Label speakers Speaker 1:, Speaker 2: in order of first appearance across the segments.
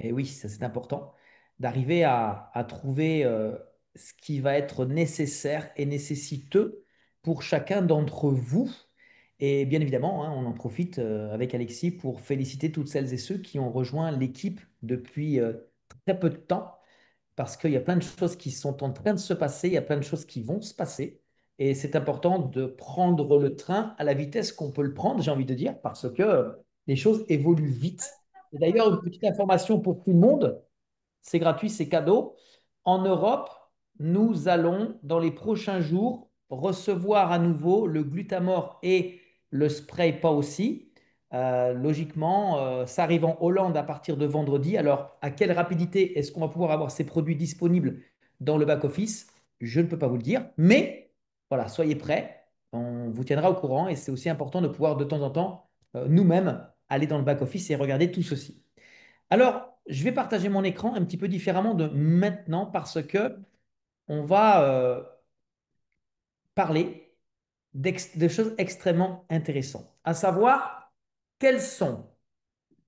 Speaker 1: Et oui, ça c'est important, d'arriver à trouver ce qui va être nécessaire et nécessiteux pour chacun d'entre vous. Et bien évidemment, hein, on en profite avec Alexis pour féliciter toutes celles et ceux qui ont rejoint l'équipe depuis très peu de temps parce qu'il y a plein de choses qui sont en train de se passer, il y a plein de choses qui vont se passer. Et c'est important de prendre le train à la vitesse qu'on peut le prendre, j'ai envie de dire, parce que les choses évoluent vite. Et d'ailleurs, une petite information pour tout le monde, c'est gratuit, c'est cadeau. En Europe, nous allons, dans les prochains jours, recevoir à nouveau le glutamore et le spray pas aussi. Logiquement, ça arrive en Hollande à partir de vendredi. Alors, à quelle rapidité est-ce qu'on va pouvoir avoir ces produits disponibles dans le back-office? Je ne peux pas vous le dire, mais voilà, soyez prêts. On vous tiendra au courant et c'est aussi important de pouvoir de temps en temps, nous-mêmes, aller dans le back-office et regarder tout ceci. Alors, je vais partager mon écran un petit peu différemment de maintenant parce que on va parler de choses extrêmement intéressantes, à savoir quels sont,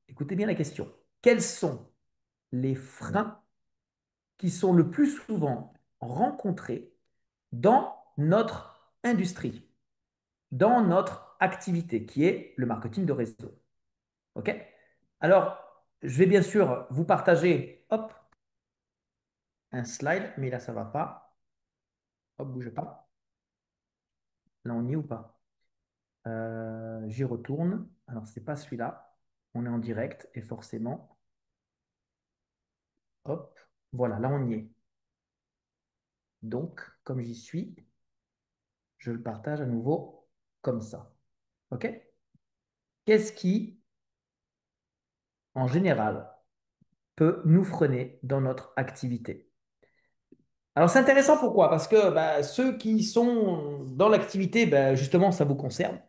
Speaker 1: écoutez bien la question, quels sont les freins qui sont le plus souvent rencontrés dans notre industrie, dans notre activité qui est le marketing de réseau. OK? Alors, je vais bien sûr vous partager, hop, un slide, mais là, ça ne va pas. Hop, bougez pas. Là, on y est ou pas? J'y retourne. Alors, c'est pas celui-là. On est en direct et forcément, hop, voilà, là, on y est. Donc, comme j'y suis, je le partage à nouveau comme ça. OK? Qu'est-ce qui, en général, peut nous freiner dans notre activité? Alors, c'est intéressant pourquoi? Parce que bah, ceux qui sont dans l'activité, bah, justement, ça vous concerne.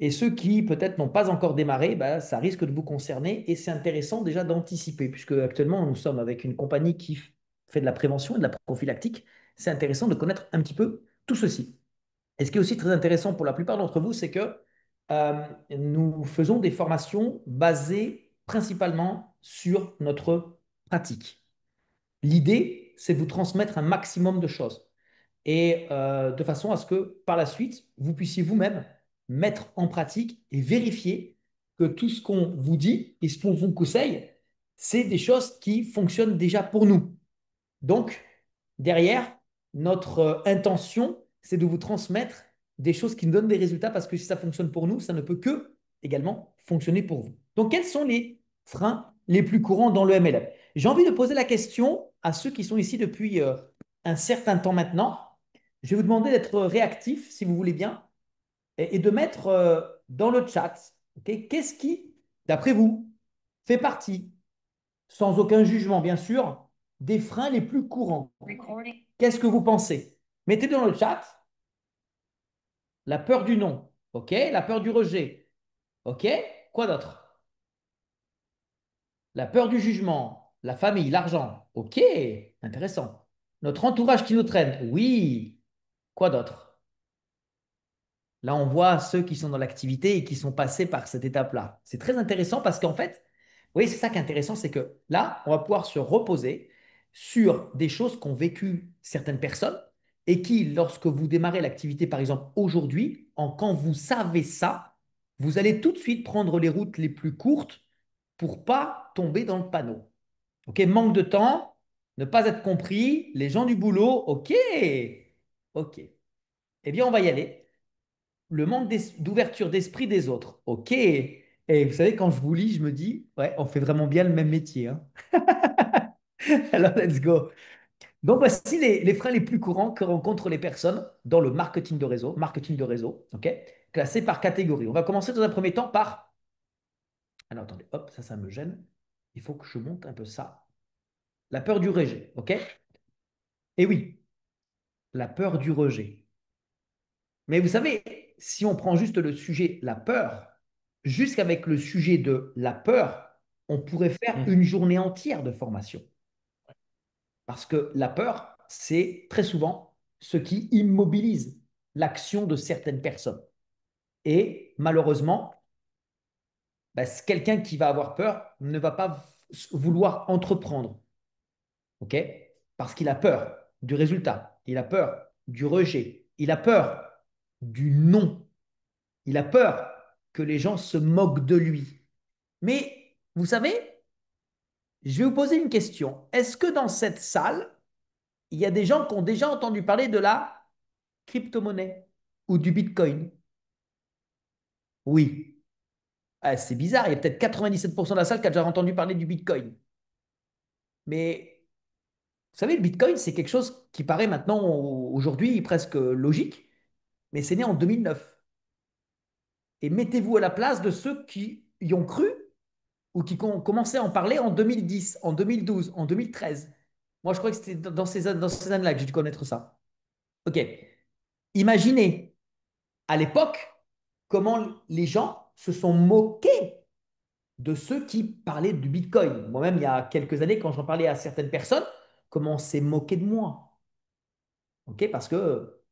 Speaker 1: Et ceux qui peut-être n'ont pas encore démarré, bah, ça risque de vous concerner et c'est intéressant déjà d'anticiper, puisque actuellement nous sommes avec une compagnie qui fait de la prévention et de la prophylactique. C'est intéressant de connaître un petit peu tout ceci. Et ce qui est aussi très intéressant pour la plupart d'entre vous, c'est que nous faisons des formations basées principalement sur notre pratique. L'idée, c'est de vous transmettre un maximum de choses et de façon à ce que par la suite, vous puissiez vous-même mettre en pratique et vérifier que tout ce qu'on vous dit et ce qu'on vous conseille, c'est des choses qui fonctionnent déjà pour nous. Donc, derrière, notre intention, c'est de vous transmettre des choses qui nous donnent des résultats parce que si ça fonctionne pour nous, ça ne peut que également fonctionner pour vous. Donc, quels sont les freins les plus courants dans le MLM? J'ai envie de poser la question à ceux qui sont ici depuis un certain temps maintenant. Je vais vous demander d'être réactif, si vous voulez bien, et de mettre dans le chat, ok, qu'est-ce qui, d'après vous, fait partie, sans aucun jugement bien sûr, des freins les plus courants. Qu'est-ce que vous pensez? Mettez dans le chat la peur du non, ok? La peur du rejet, ok? Quoi d'autre? La peur du jugement, la famille, l'argent, ok? Intéressant. Notre entourage qui nous traîne, oui. Quoi d'autre? Là, on voit ceux qui sont dans l'activité et qui sont passés par cette étape-là. C'est très intéressant parce qu'en fait, oui, c'est ça qui est intéressant, c'est que là, on va pouvoir se reposer sur des choses qu'ont vécu certaines personnes et qui, lorsque vous démarrez l'activité, par exemple aujourd'hui, quand vous savez ça, vous allez tout de suite prendre les routes les plus courtes pour pas tomber dans le panneau. OK, manque de temps, ne pas être compris, les gens du boulot, OK, OK. Eh bien, on va y aller. Le manque d'ouverture d'esprit des autres. OK. Et vous savez, quand je vous lis, je me dis, ouais, on fait vraiment bien le même métier, hein. Alors, let's go. Donc, voici les freins les plus courants que rencontrent les personnes dans le marketing de réseau, OK, classés par catégorie. On va commencer dans un premier temps par... Alors, attendez, hop, ça me gêne. Il faut que je monte un peu ça. La peur du rejet, OK? Et oui, la peur du rejet. Mais vous savez, si on prend juste le sujet, la peur, jusqu'avec le sujet de la peur, on pourrait faire une journée entière de formation. Parce que la peur, c'est très souvent ce qui immobilise l'action de certaines personnes. Et malheureusement, bah, quelqu'un qui va avoir peur ne va pas vouloir entreprendre, ok? Parce qu'il a peur du résultat, il a peur du rejet, il a peur du non, il a peur que les gens se moquent de lui. Mais vous savez, je vais vous poser une question. Est-ce que dans cette salle, il y a des gens qui ont déjà entendu parler de la crypto-monnaie ou du Bitcoin? Oui. Ah, c'est bizarre, il y a peut-être 97% de la salle qui a déjà entendu parler du Bitcoin. Mais vous savez, le Bitcoin, c'est quelque chose qui paraît maintenant, aujourd'hui, presque logique, mais c'est né en 2009. Et mettez-vous à la place de ceux qui y ont cru ou qui ont commencé à en parler en 2010, en 2012, en 2013. Moi, je crois que c'était dans ces années-là que j'ai dû connaître ça. OK. Imaginez, à l'époque, comment les gens se sont moqués de ceux qui parlaient du Bitcoin. Moi-même, il y a quelques années, quand j'en parlais à certaines personnes, comment on s'est moqué de moi. OK? Parce que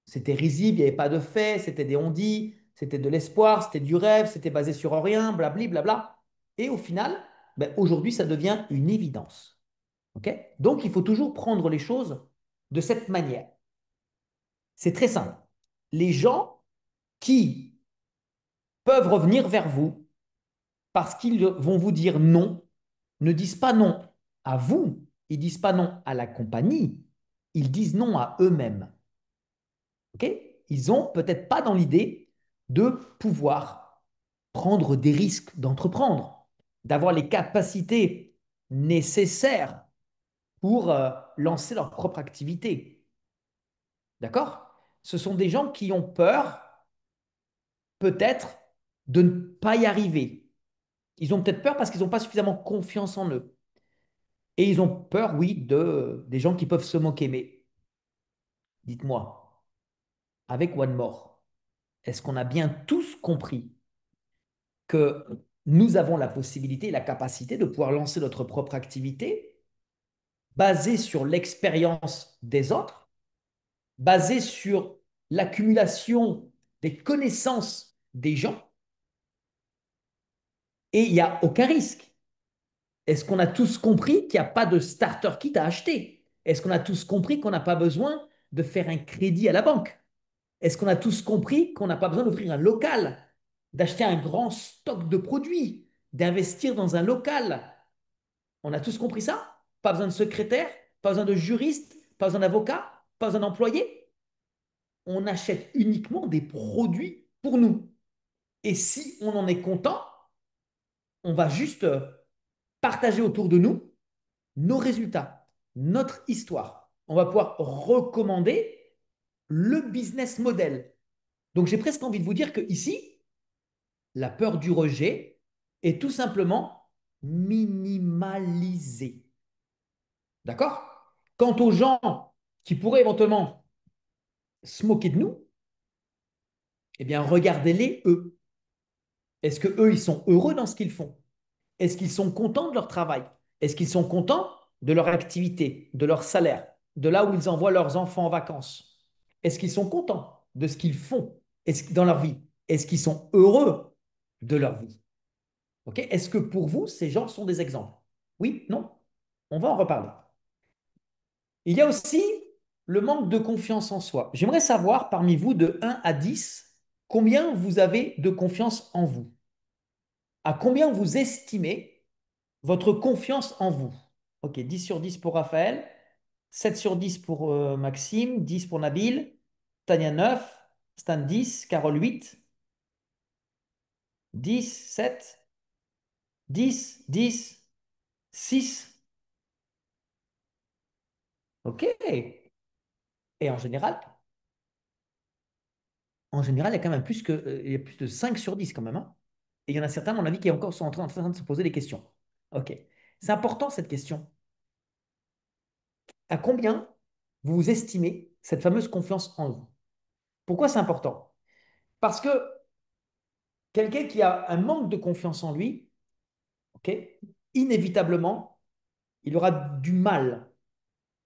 Speaker 1: c'était risible, il n'y avait pas de faits, c'était des on-dit, c'était de l'espoir, c'était du rêve, c'était basé sur rien, blabli, blabla. Et au final, ben, aujourd'hui, ça devient une évidence. OK? Donc, il faut toujours prendre les choses de cette manière. C'est très simple. Les gens qui peuvent revenir vers vous parce qu'ils vont vous dire non, ne disent pas non à vous, ils disent pas non à la compagnie, ils disent non à eux-mêmes. OK? Ils ont peut-être pas dans l'idée de pouvoir prendre des risques, d'entreprendre, d'avoir les capacités nécessaires pour lancer leur propre activité. D'accord? Ce sont des gens qui ont peur, peut-être, de ne pas y arriver. Ils ont peut-être peur parce qu'ils n'ont pas suffisamment confiance en eux. Et ils ont peur, oui, des gens qui peuvent se moquer. Mais dites-moi, avec One More, est-ce qu'on a bien tous compris que nous avons la possibilité, la capacité de pouvoir lancer notre propre activité basée sur l'expérience des autres, basée sur l'accumulation des connaissances des gens, et il n'y a aucun risque. Est-ce qu'on a tous compris qu'il n'y a pas de starter kit à acheter? Est-ce qu'on a tous compris qu'on n'a pas besoin de faire un crédit à la banque? Est-ce qu'on a tous compris qu'on n'a pas besoin d'ouvrir un local, d'acheter un grand stock de produits, d'investir dans un local? On a tous compris ça? Pas besoin de secrétaire, pas besoin de juriste, pas besoin d'avocat, pas besoin d'employé. On achète uniquement des produits pour nous. Et si on en est content, on va juste partager autour de nous nos résultats, notre histoire. On va pouvoir recommander le business model. Donc j'ai presque envie de vous dire que ici, la peur du rejet est tout simplement minimalisée. D'accord? Quant aux gens qui pourraient éventuellement se moquer de nous, eh bien regardez-les eux. Est-ce que eux ils sont heureux dans ce qu'ils font? Est-ce qu'ils sont contents de leur travail? Est-ce qu'ils sont contents de leur activité, de leur salaire, de là où ils envoient leurs enfants en vacances? Est-ce qu'ils sont contents de ce qu'ils font dans leur vie? Est-ce qu'ils sont heureux de leur vie? Ok. Est-ce que pour vous, ces gens sont des exemples? Oui? Non? On va en reparler. Il y a aussi le manque de confiance en soi. J'aimerais savoir parmi vous de 1 à 10, combien vous avez de confiance en vous? À combien vous estimez votre confiance en vous? Ok, 10 sur 10 pour Raphaël, 7 sur 10 pour Maxime, 10 pour Nabil, Tania 9, Stan 10, Carole 8, 10, 7, 10, 10, 6. Ok. Et en général, il y a quand même il y a plus de 5 sur 10 quand même, hein. Et il y en a certains, à mon avis, qui encore sont en train de se poser des questions. Ok. C'est important cette question. À combien vous estimez cette fameuse confiance en vous? Pourquoi c'est important? Parce que quelqu'un qui a un manque de confiance en lui, ok, inévitablement, il aura du mal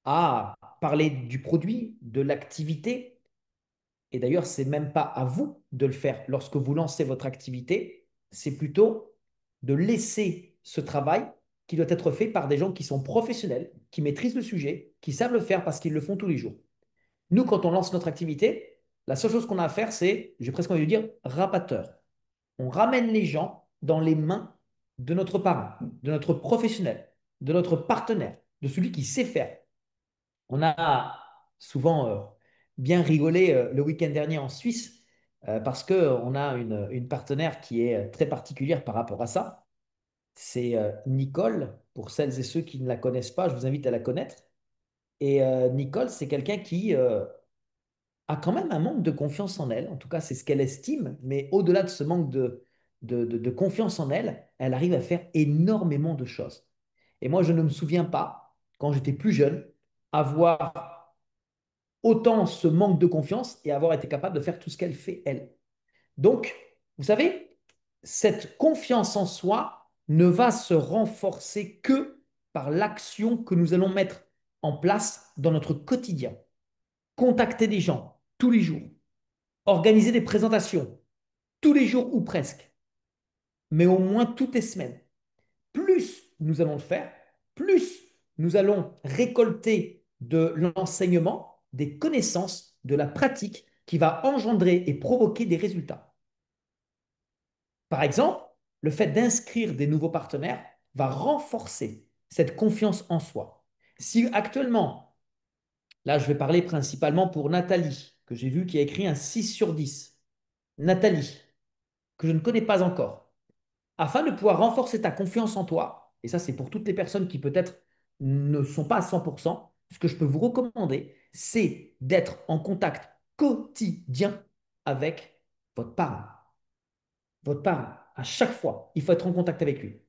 Speaker 1: à parler du produit, de l'activité. Et d'ailleurs, c'est même pas à vous de le faire lorsque vous lancez votre activité, c'est plutôt de laisser ce travail qui doit être fait par des gens qui sont professionnels, qui maîtrisent le sujet, qui savent le faire parce qu'ils le font tous les jours. Nous, quand on lance notre activité, la seule chose qu'on a à faire, c'est, j'ai presque envie de dire, rabatteur. On ramène les gens dans les mains de notre parrain, de notre professionnel, de notre partenaire, de celui qui sait faire. On a souvent bien rigolé le week-end dernier en Suisse parce qu'on a une partenaire qui est très particulière par rapport à ça. C'est Nicole. Pour celles et ceux qui ne la connaissent pas, je vous invite à la connaître. Et Nicole, c'est quelqu'un qui a quand même un manque de confiance en elle. En tout cas, c'est ce qu'elle estime. Mais au-delà de ce manque de confiance en elle, elle arrive à faire énormément de choses. Et moi, je ne me souviens pas, quand j'étais plus jeune, avoir autant ce manque de confiance et avoir été capable de faire tout ce qu'elle fait, elle. Donc, vous savez, cette confiance en soi ne va se renforcer que par l'action que nous allons mettre en place dans notre quotidien. Contacter des gens tous les jours, organiser des présentations tous les jours ou presque, mais au moins toutes les semaines. Plus nous allons le faire, plus nous allons récolter de l'enseignement, des connaissances, de la pratique qui va engendrer et provoquer des résultats. Par exemple, le fait d'inscrire des nouveaux partenaires va renforcer cette confiance en soi. Si actuellement, là je vais parler principalement pour Nathalie, que j'ai vu qui a écrit un 6 sur 10. Nathalie, que je ne connais pas encore, afin de pouvoir renforcer ta confiance en toi, et ça c'est pour toutes les personnes qui peut-être ne sont pas à 100%, ce que je peux vous recommander, c'est d'être en contact quotidien avec votre parent. Votre parent, à chaque fois, il faut être en contact avec lui.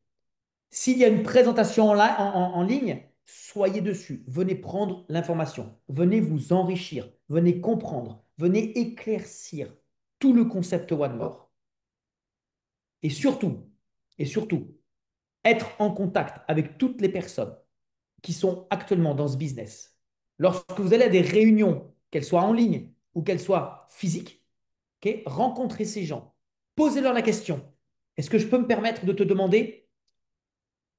Speaker 1: S'il y a une présentation en ligne, soyez dessus. Venez prendre l'information. Venez vous enrichir. Venez comprendre. Venez éclaircir tout le concept One More. Et surtout, et surtout, être en contact avec toutes les personnes qui sont actuellement dans ce business. Lorsque vous allez à des réunions, qu'elles soient en ligne ou qu'elles soient physiques, okay, rencontrez ces gens. Posez-leur la question. Est-ce que je peux me permettre de te demander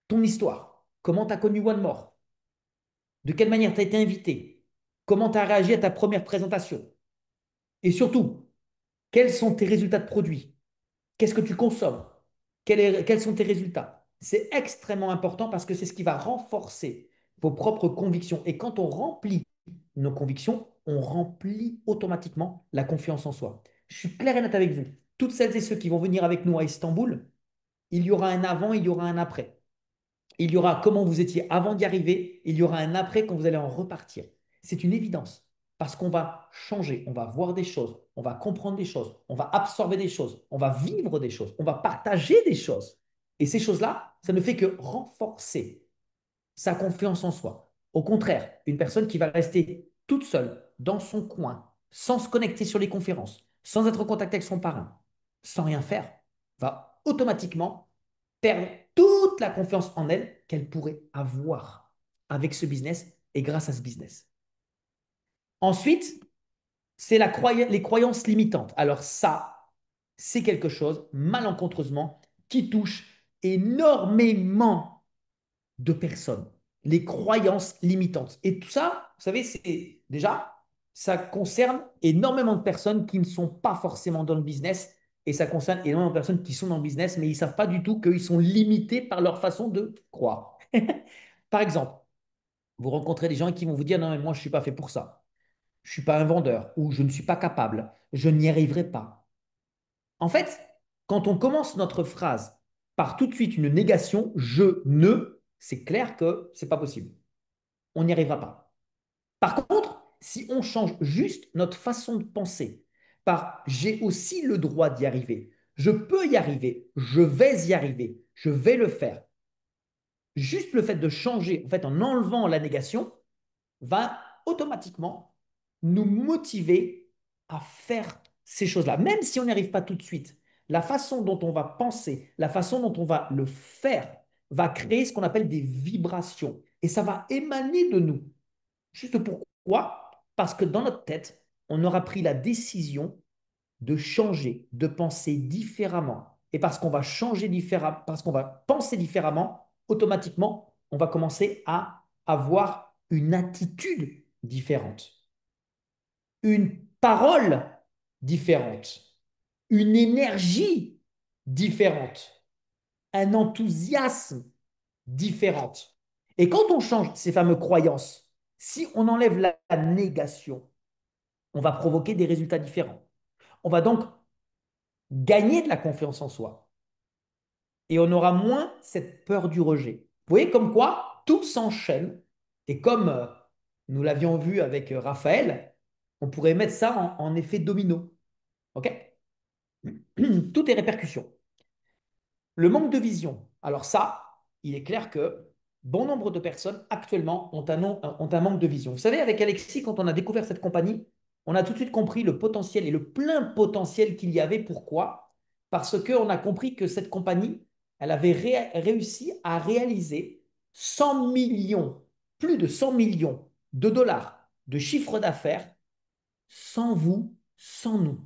Speaker 1: ton histoire? Comment tu as connu One More? De quelle manière tu as été invité? Comment tu as réagi à ta première présentation? Et surtout, quels sont tes résultats de produits? Qu'est-ce que tu consommes? Quels sont tes résultats? C'est extrêmement important parce que c'est ce qui va renforcer vos propres convictions. Et quand on remplit nos convictions, on remplit automatiquement la confiance en soi. Je suis clair et net avec vous. Toutes celles et ceux qui vont venir avec nous à Istanbul, il y aura un avant, il y aura un après. Il y aura comment vous étiez avant d'y arriver, il y aura un après quand vous allez en repartir. C'est une évidence parce qu'on va changer, on va voir des choses, on va comprendre des choses, on va absorber des choses, on va vivre des choses, on va partager des choses. Et ces choses-là, ça ne fait que renforcer sa confiance en soi. Au contraire, une personne qui va rester toute seule dans son coin, sans se connecter sur les conférences, sans être en contact avec son parrain, sans rien faire, va automatiquement perdre toute la confiance en elle qu'elle pourrait avoir avec ce business et grâce à ce business. Ensuite, c'est les croyances limitantes. Alors ça, c'est quelque chose, malencontreusement, qui touche énormément de personnes. Les croyances limitantes. Et tout ça, vous savez, c'est déjà, ça concerne énormément de personnes qui ne sont pas forcément dans le business. Et ça concerne énormément de personnes qui sont dans le business, mais ils ne savent pas du tout qu'ils sont limités par leur façon de croire. Par exemple, vous rencontrez des gens qui vont vous dire, non, mais moi, je ne suis pas fait pour ça. Je ne suis pas un vendeur ou je ne suis pas capable. Je n'y arriverai pas. En fait, quand on commence notre phrase par tout de suite une négation, je ne, c'est clair que c'est pas possible. On n'y arrivera pas. Par contre, si on change juste notre façon de penser par j'ai aussi le droit d'y arriver, je peux y arriver, je vais y arriver, je vais le faire. Juste le fait de changer, en fait, en enlevant la négation, va automatiquement nous motiver à faire ces choses-là. Même si on n'y arrive pas tout de suite, la façon dont on va penser, la façon dont on va le faire, va créer ce qu'on appelle des vibrations. Et ça va émaner de nous. Juste pourquoi? Parce que dans notre tête, on aura pris la décision de changer, de penser différemment. Et parce qu'on va changer différemment, parce qu'on va penser différemment, automatiquement, on va commencer à avoir une attitude différente, une parole différente, une énergie différente, un enthousiasme différent. Et quand on change ces fameuses croyances, si on enlève la négation, on va provoquer des résultats différents. On va donc gagner de la confiance en soi et on aura moins cette peur du rejet. Vous voyez comme quoi tout s'enchaîne et comme nous l'avions vu avec Raphaël, on pourrait mettre ça en effet domino. OK? Tout est répercussion. Le manque de vision. Alors ça, il est clair que bon nombre de personnes actuellement ont un manque de vision. Vous savez, avec Alexis, quand on a découvert cette compagnie, on a tout de suite compris le potentiel et le plein potentiel qu'il y avait. Pourquoi? Parce qu'on a compris que cette compagnie, elle avait réussi à réaliser 100 millions, plus de 100 millions de dollars de chiffre d'affaires sans vous, sans nous.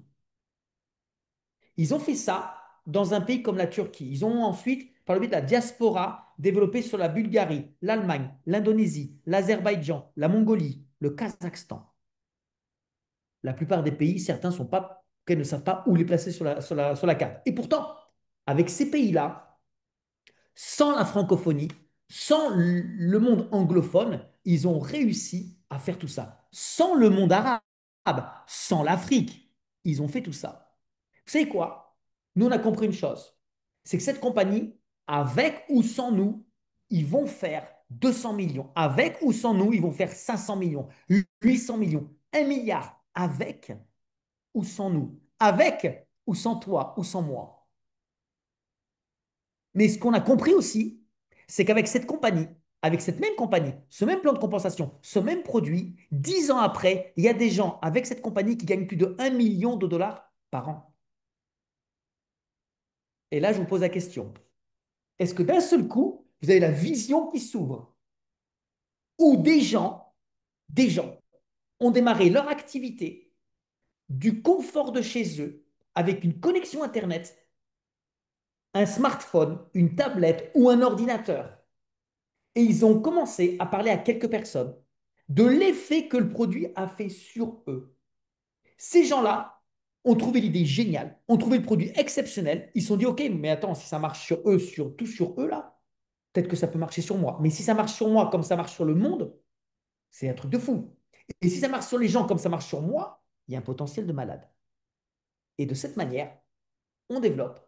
Speaker 1: Ils ont fait ça dans un pays comme la Turquie. Ils ont ensuite, par le biais de la diaspora, développé sur la Bulgarie, l'Allemagne, l'Indonésie, l'Azerbaïdjan, la Mongolie, le Kazakhstan. La plupart des pays, certains sont pas, ne savent pas où les placer sur la carte. Et pourtant, avec ces pays-là, sans la francophonie, sans le monde anglophone, ils ont réussi à faire tout ça. Sans le monde arabe, sans l'Afrique, ils ont fait tout ça. Vous savez quoi? Nous, on a compris une chose. C'est que cette compagnie, avec ou sans nous, ils vont faire 200 millions. Avec ou sans nous, ils vont faire 500 millions, 800 millions, 1 milliard. Avec ou sans nous. Avec ou sans toi ou sans moi. Mais ce qu'on a compris aussi, c'est qu'avec cette compagnie, avec cette même compagnie, ce même plan de compensation, ce même produit, 10 ans après, il y a des gens avec cette compagnie qui gagnent plus de 1 million de dollars par an. Et là, je vous pose la question. Est-ce que d'un seul coup, vous avez la vision qui s'ouvre, où des gens ont démarré leur activité du confort de chez eux, avec une connexion Internet, un smartphone, une tablette ou un ordinateur, et ils ont commencé à parler à quelques personnes de l'effet que le produit a fait sur eux. Ces gens-là ont trouvé l'idée géniale, ont trouvé le produit exceptionnel, ils se sont dit, OK, mais attends, si ça marche sur eux, sur eux là, peut-être que ça peut marcher sur moi. Mais si ça marche sur moi comme ça marche sur le monde, c'est un truc de fou. Et si ça marche sur les gens comme ça marche sur moi, il y a un potentiel de malade. Et de cette manière, on développe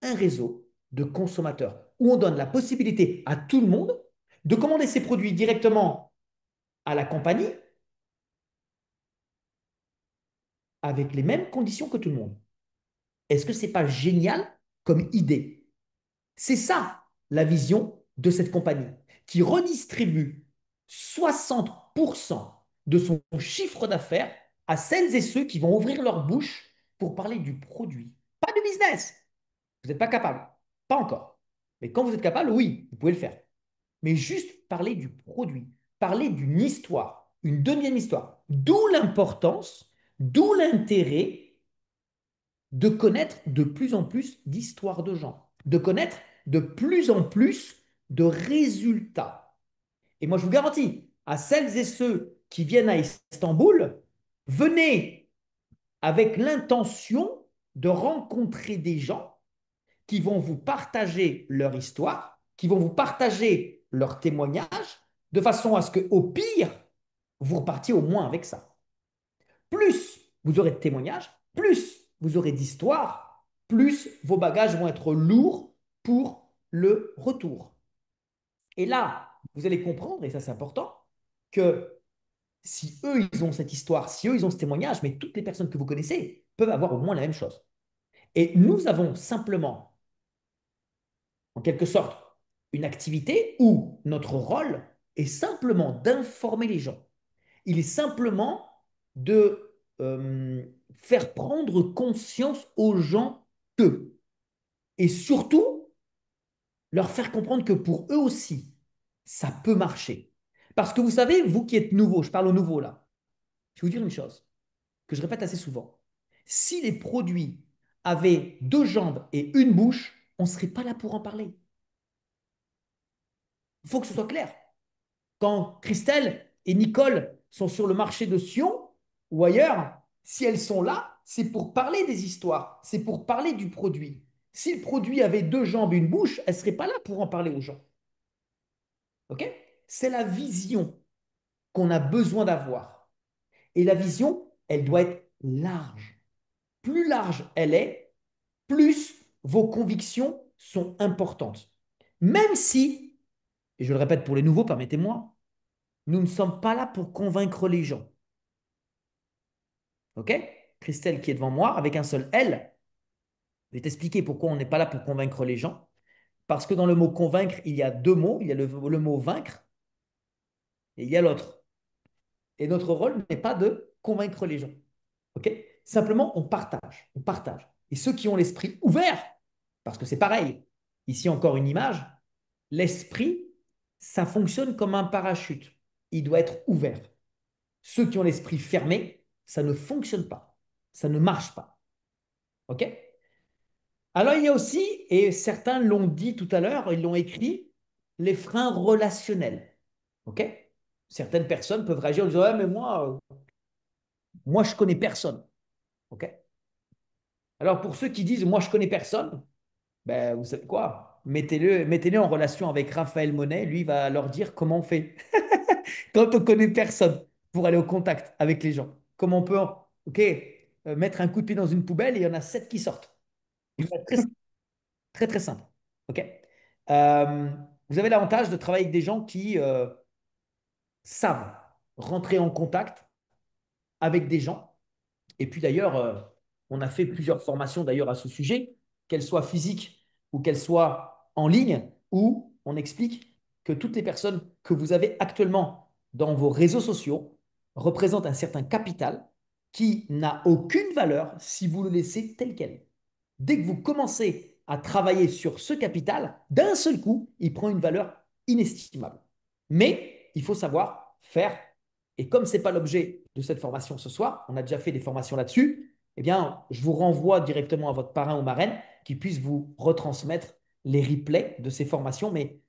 Speaker 1: un réseau de consommateurs où on donne la possibilité à tout le monde de commander ses produits directement à la compagnie avec les mêmes conditions que tout le monde. Est-ce que ce n'est pas génial comme idée? C'est ça la vision de cette compagnie qui redistribue 60% de son chiffre d'affaires à celles et ceux qui vont ouvrir leur bouche pour parler du produit, pas de business. Vous n'êtes pas capable, pas encore. Mais quand vous êtes capable, oui, vous pouvez le faire. Mais juste parler du produit, parler d'une histoire, une deuxième histoire. D'où l'importance, d'où l'intérêt de connaître de plus en plus d'histoires de gens, de connaître de plus en plus de résultats. Et moi, je vous garantis, à celles et ceux qui viennent à Istanbul, venez avec l'intention de rencontrer des gens qui vont vous partager leur histoire, qui vont vous partager leurs témoignages, de façon à ce que, au pire, vous repartiez au moins avec ça. Plus vous aurez de témoignages, plus vous aurez d'histoires, plus vos bagages vont être lourds pour le retour. Et là, vous allez comprendre, et ça c'est important, que si eux, ils ont cette histoire, si eux, ils ont ce témoignage, mais toutes les personnes que vous connaissez peuvent avoir au moins la même chose. Et nous avons simplement, en quelque sorte, une activité où notre rôle est simplement d'informer les gens. Il est simplement de faire prendre conscience aux gens qu'eux. Et surtout, leur faire comprendre que pour eux aussi, ça peut marcher. Parce que vous savez, vous qui êtes nouveau, je parle aux nouveaux là, je vais vous dire une chose que je répète assez souvent. Si les produits avaient deux jambes et une bouche, on ne serait pas là pour en parler. Il faut que ce soit clair. Quand Christelle et Nicole sont sur le marché de Sion ou ailleurs, si elles sont là, c'est pour parler des histoires, c'est pour parler du produit. Si le produit avait deux jambes et une bouche, elles ne seraient pas là pour en parler aux gens. OK? C'est la vision qu'on a besoin d'avoir. Et la vision, elle doit être large. Plus large elle est, plus vos convictions sont importantes. Même si, et je le répète pour les nouveaux, permettez-moi, nous ne sommes pas là pour convaincre les gens. OK? Christelle qui est devant moi, avec un seul L, je vais t'expliquer pourquoi on n'est pas là pour convaincre les gens. Parce que dans le mot convaincre, il y a deux mots. Il y a le mot vaincre et il y a l'autre. Et notre rôle n'est pas de convaincre les gens. OK? Simplement, on partage. On partage. Et ceux qui ont l'esprit ouvert, parce que c'est pareil, ici encore une image, l'esprit, ça fonctionne comme un parachute. Il doit être ouvert. Ceux qui ont l'esprit fermé, ça ne fonctionne pas. Ça ne marche pas. OK? Alors, il y a aussi, et certains l'ont dit tout à l'heure, ils l'ont écrit, les freins relationnels. OK? Certaines personnes peuvent réagir en disant, ouais, mais moi, je connais personne. OK? Alors, pour ceux qui disent, moi, je connais personne, ben, vous savez quoi? Mettez-le en relation avec Raphaël Monet, lui il va leur dire comment on fait quand on connaît personne pour aller au contact avec les gens. Comment on peut, OK, mettre un coup de pied dans une poubelle et il y en a sept qui sortent. Très, très, très simple. OK? Euh, vous avez l'avantage de travailler avec des gens qui savent rentrer en contact avec des gens. Et puis d'ailleurs, on a fait plusieurs formations d'ailleurs à ce sujet, qu'elles soient physiques ou qu'elles soient en ligne, où on explique que toutes les personnes que vous avez actuellement dans vos réseaux sociaux représentent un certain capital qui n'a aucune valeur si vous le laissez tel quel. Dès que vous commencez à travailler sur ce capital, d'un seul coup, il prend une valeur inestimable. Mais il faut savoir faire. Et comme ce n'est pas l'objet de cette formation ce soir, on a déjà fait des formations là-dessus, eh bien, je vous renvoie directement à votre parrain ou marraine qui puisse vous retransmettre les replays de ces formations. Mais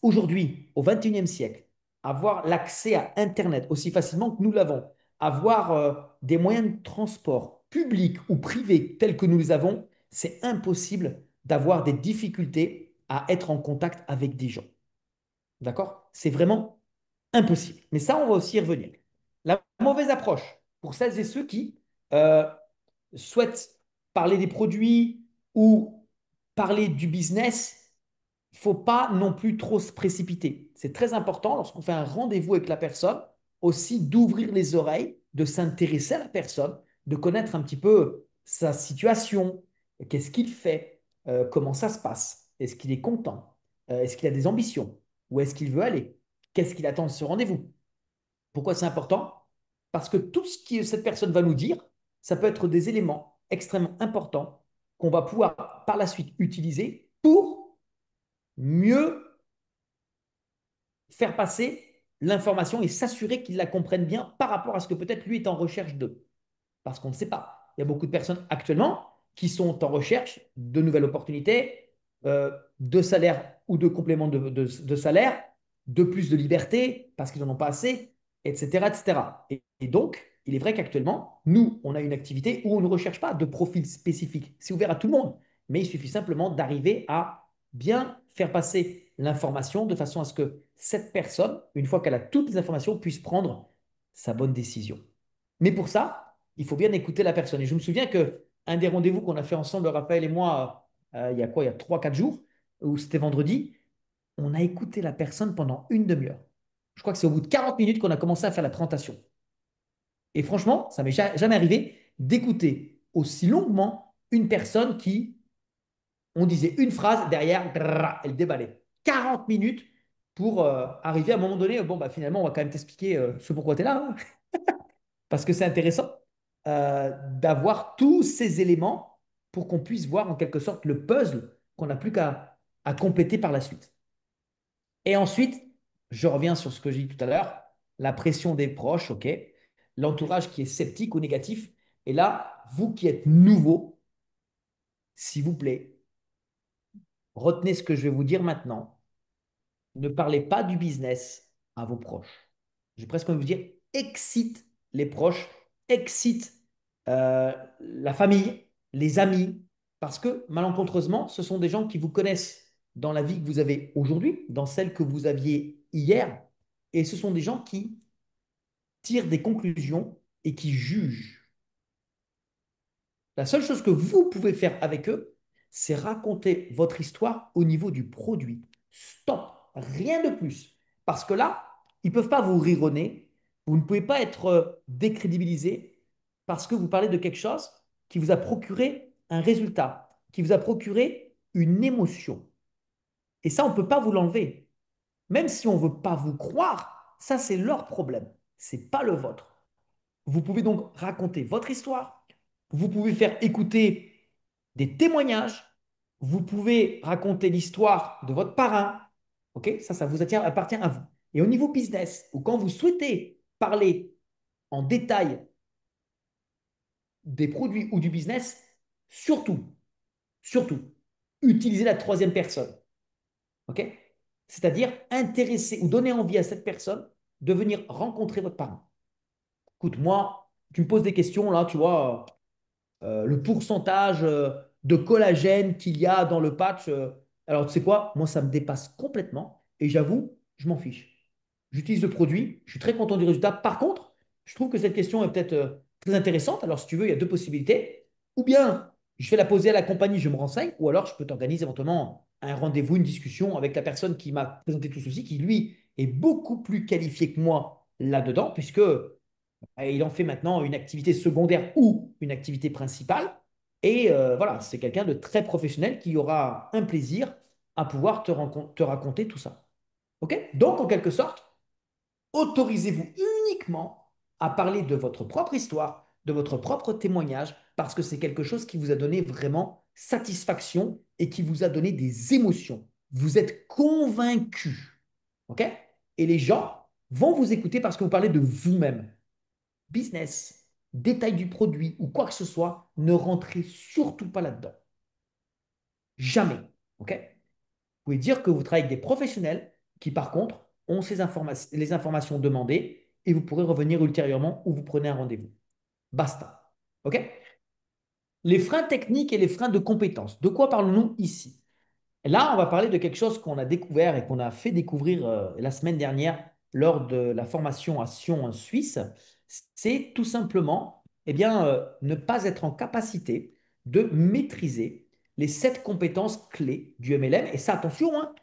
Speaker 1: aujourd'hui, au XXIe siècle, avoir l'accès à Internet aussi facilement que nous l'avons, avoir des moyens de transport publics ou privés tels que nous les avons, c'est impossible d'avoir des difficultés à être en contact avec des gens. D'accord? C'est vraiment impossible. Mais ça, on va aussi y revenir. La mauvaise approche pour celles et ceux qui euh, souhaitent parler des produits ou parler du business, il ne faut pas non plus trop se précipiter. C'est très important lorsqu'on fait un rendez-vous avec la personne, aussi d'ouvrir les oreilles, de s'intéresser à la personne, de connaître un petit peu sa situation, qu'est-ce qu'il fait, comment ça se passe, est-ce qu'il est content, est-ce qu'il a des ambitions, où est-ce qu'il veut aller, qu'est-ce qu'il attend de ce rendez-vous. Pourquoi c'est important? Parce que tout ce que cette personne va nous dire, ça peut être des éléments extrêmement importants qu'on va pouvoir par la suite utiliser pour mieux faire passer l'information et s'assurer qu'il la comprenne bien par rapport à ce que peut-être lui est en recherche de. Parce qu'on ne sait pas. Il y a beaucoup de personnes actuellement qui sont en recherche de nouvelles opportunités, de salaire ou de complément de salaire, de plus de liberté parce qu'ils n'en ont pas assez, etc. etc. Et donc, il est vrai qu'actuellement, nous, on a une activité où on ne recherche pas de profil spécifique. C'est ouvert à tout le monde, mais il suffit simplement d'arriver à bien faire passer l'information de façon à ce que cette personne, une fois qu'elle a toutes les informations, puisse prendre sa bonne décision. Mais pour ça, il faut bien écouter la personne. Et je me souviens que un des rendez-vous qu'on a fait ensemble, Raphaël et moi, il y a quoi, il y a 3 4 jours, ou c'était vendredi, on a écouté la personne pendant une demi-heure. Je crois que c'est au bout de 40 minutes qu'on a commencé à faire la présentation. Et franchement, ça m'est jamais arrivé d'écouter aussi longuement une personne qui, on disait une phrase, derrière, elle déballait. 40 minutes pour arriver à un moment donné, bon, bah, finalement, on va quand même t'expliquer ce pourquoi tu es là, hein, parce que c'est intéressant d'avoir tous ces éléments pour qu'on puisse voir en quelque sorte le puzzle qu'on n'a plus qu'à à compléter par la suite. Et ensuite, je reviens sur ce que j'ai dit tout à l'heure, la pression des proches, ok, l'entourage qui est sceptique ou négatif. Et là, vous qui êtes nouveau, s'il vous plaît, retenez ce que je vais vous dire maintenant. ne parlez pas du business à vos proches. J'ai presque envie de vous dire, excite les proches, excite la famille, les amis, parce que malencontreusement, ce sont des gens qui vous connaissent dans la vie que vous avez aujourd'hui, dans celle que vous aviez hier, et ce sont des gens qui tirent des conclusions et qui jugent. La seule chose que vous pouvez faire avec eux, c'est raconter votre histoire au niveau du produit. Stop, rien de plus. Parce que là, ils ne peuvent pas vous rire au nez, vous ne pouvez pas être décrédibilisé parce que vous parlez de quelque chose qui vous a procuré un résultat, qui vous a procuré une émotion. Et ça, on ne peut pas vous l'enlever. Même si on ne veut pas vous croire, ça, c'est leur problème. Ce n'est pas le vôtre. Vous pouvez donc raconter votre histoire. Vous pouvez faire écouter des témoignages. Vous pouvez raconter l'histoire de votre parrain. OK? Ça vous appartient à vous. Et au niveau business, ou quand vous souhaitez parler en détail des produits ou du business, surtout, surtout, utilisez la troisième personne. OK? C'est-à-dire intéresser ou donner envie à cette personne de venir rencontrer votre parrain. Écoute, moi, tu me poses des questions là, tu vois, le pourcentage de collagène qu'il y a dans le patch. Alors, tu sais quoi? Moi, ça me dépasse complètement et j'avoue, je m'en fiche. J'utilise le produit, je suis très content du résultat. Par contre, je trouve que cette question est peut-être très intéressante. Alors, si tu veux, il y a deux possibilités. Ou bien, je vais la poser à la compagnie, je me renseigne, ou alors je peux t'organiser éventuellement un rendez-vous, une discussion avec la personne qui m'a présenté tout ceci, qui lui est beaucoup plus qualifié que moi là-dedans, puisque il en fait maintenant une activité secondaire ou une activité principale. Et voilà, c'est quelqu'un de très professionnel qui aura un plaisir à pouvoir te raconter tout ça. OK? Donc, en quelque sorte, autorisez-vous uniquement à parler de votre propre histoire, de votre propre témoignage, parce que c'est quelque chose qui vous a donné vraiment satisfaction et qui vous a donné des émotions. Vous êtes convaincu. OK? Et les gens vont vous écouter parce que vous parlez de vous-même. Business, détail du produit ou quoi que ce soit, ne rentrez surtout pas là-dedans. Jamais. OK? Vous pouvez dire que vous travaillez avec des professionnels qui, par contre, ont les informations demandées et vous pourrez revenir ultérieurement ou vous prenez un rendez-vous. Basta. OK? Les freins techniques et les freins de compétences. De quoi parlons-nous ici? Là, on va parler de quelque chose qu'on a découvert et qu'on a fait découvrir la semaine dernière lors de la formation à Sion en Suisse. C'est tout simplement ne pas être en capacité de maîtriser les 7 compétences clés du MLM. Et ça, attention, hein,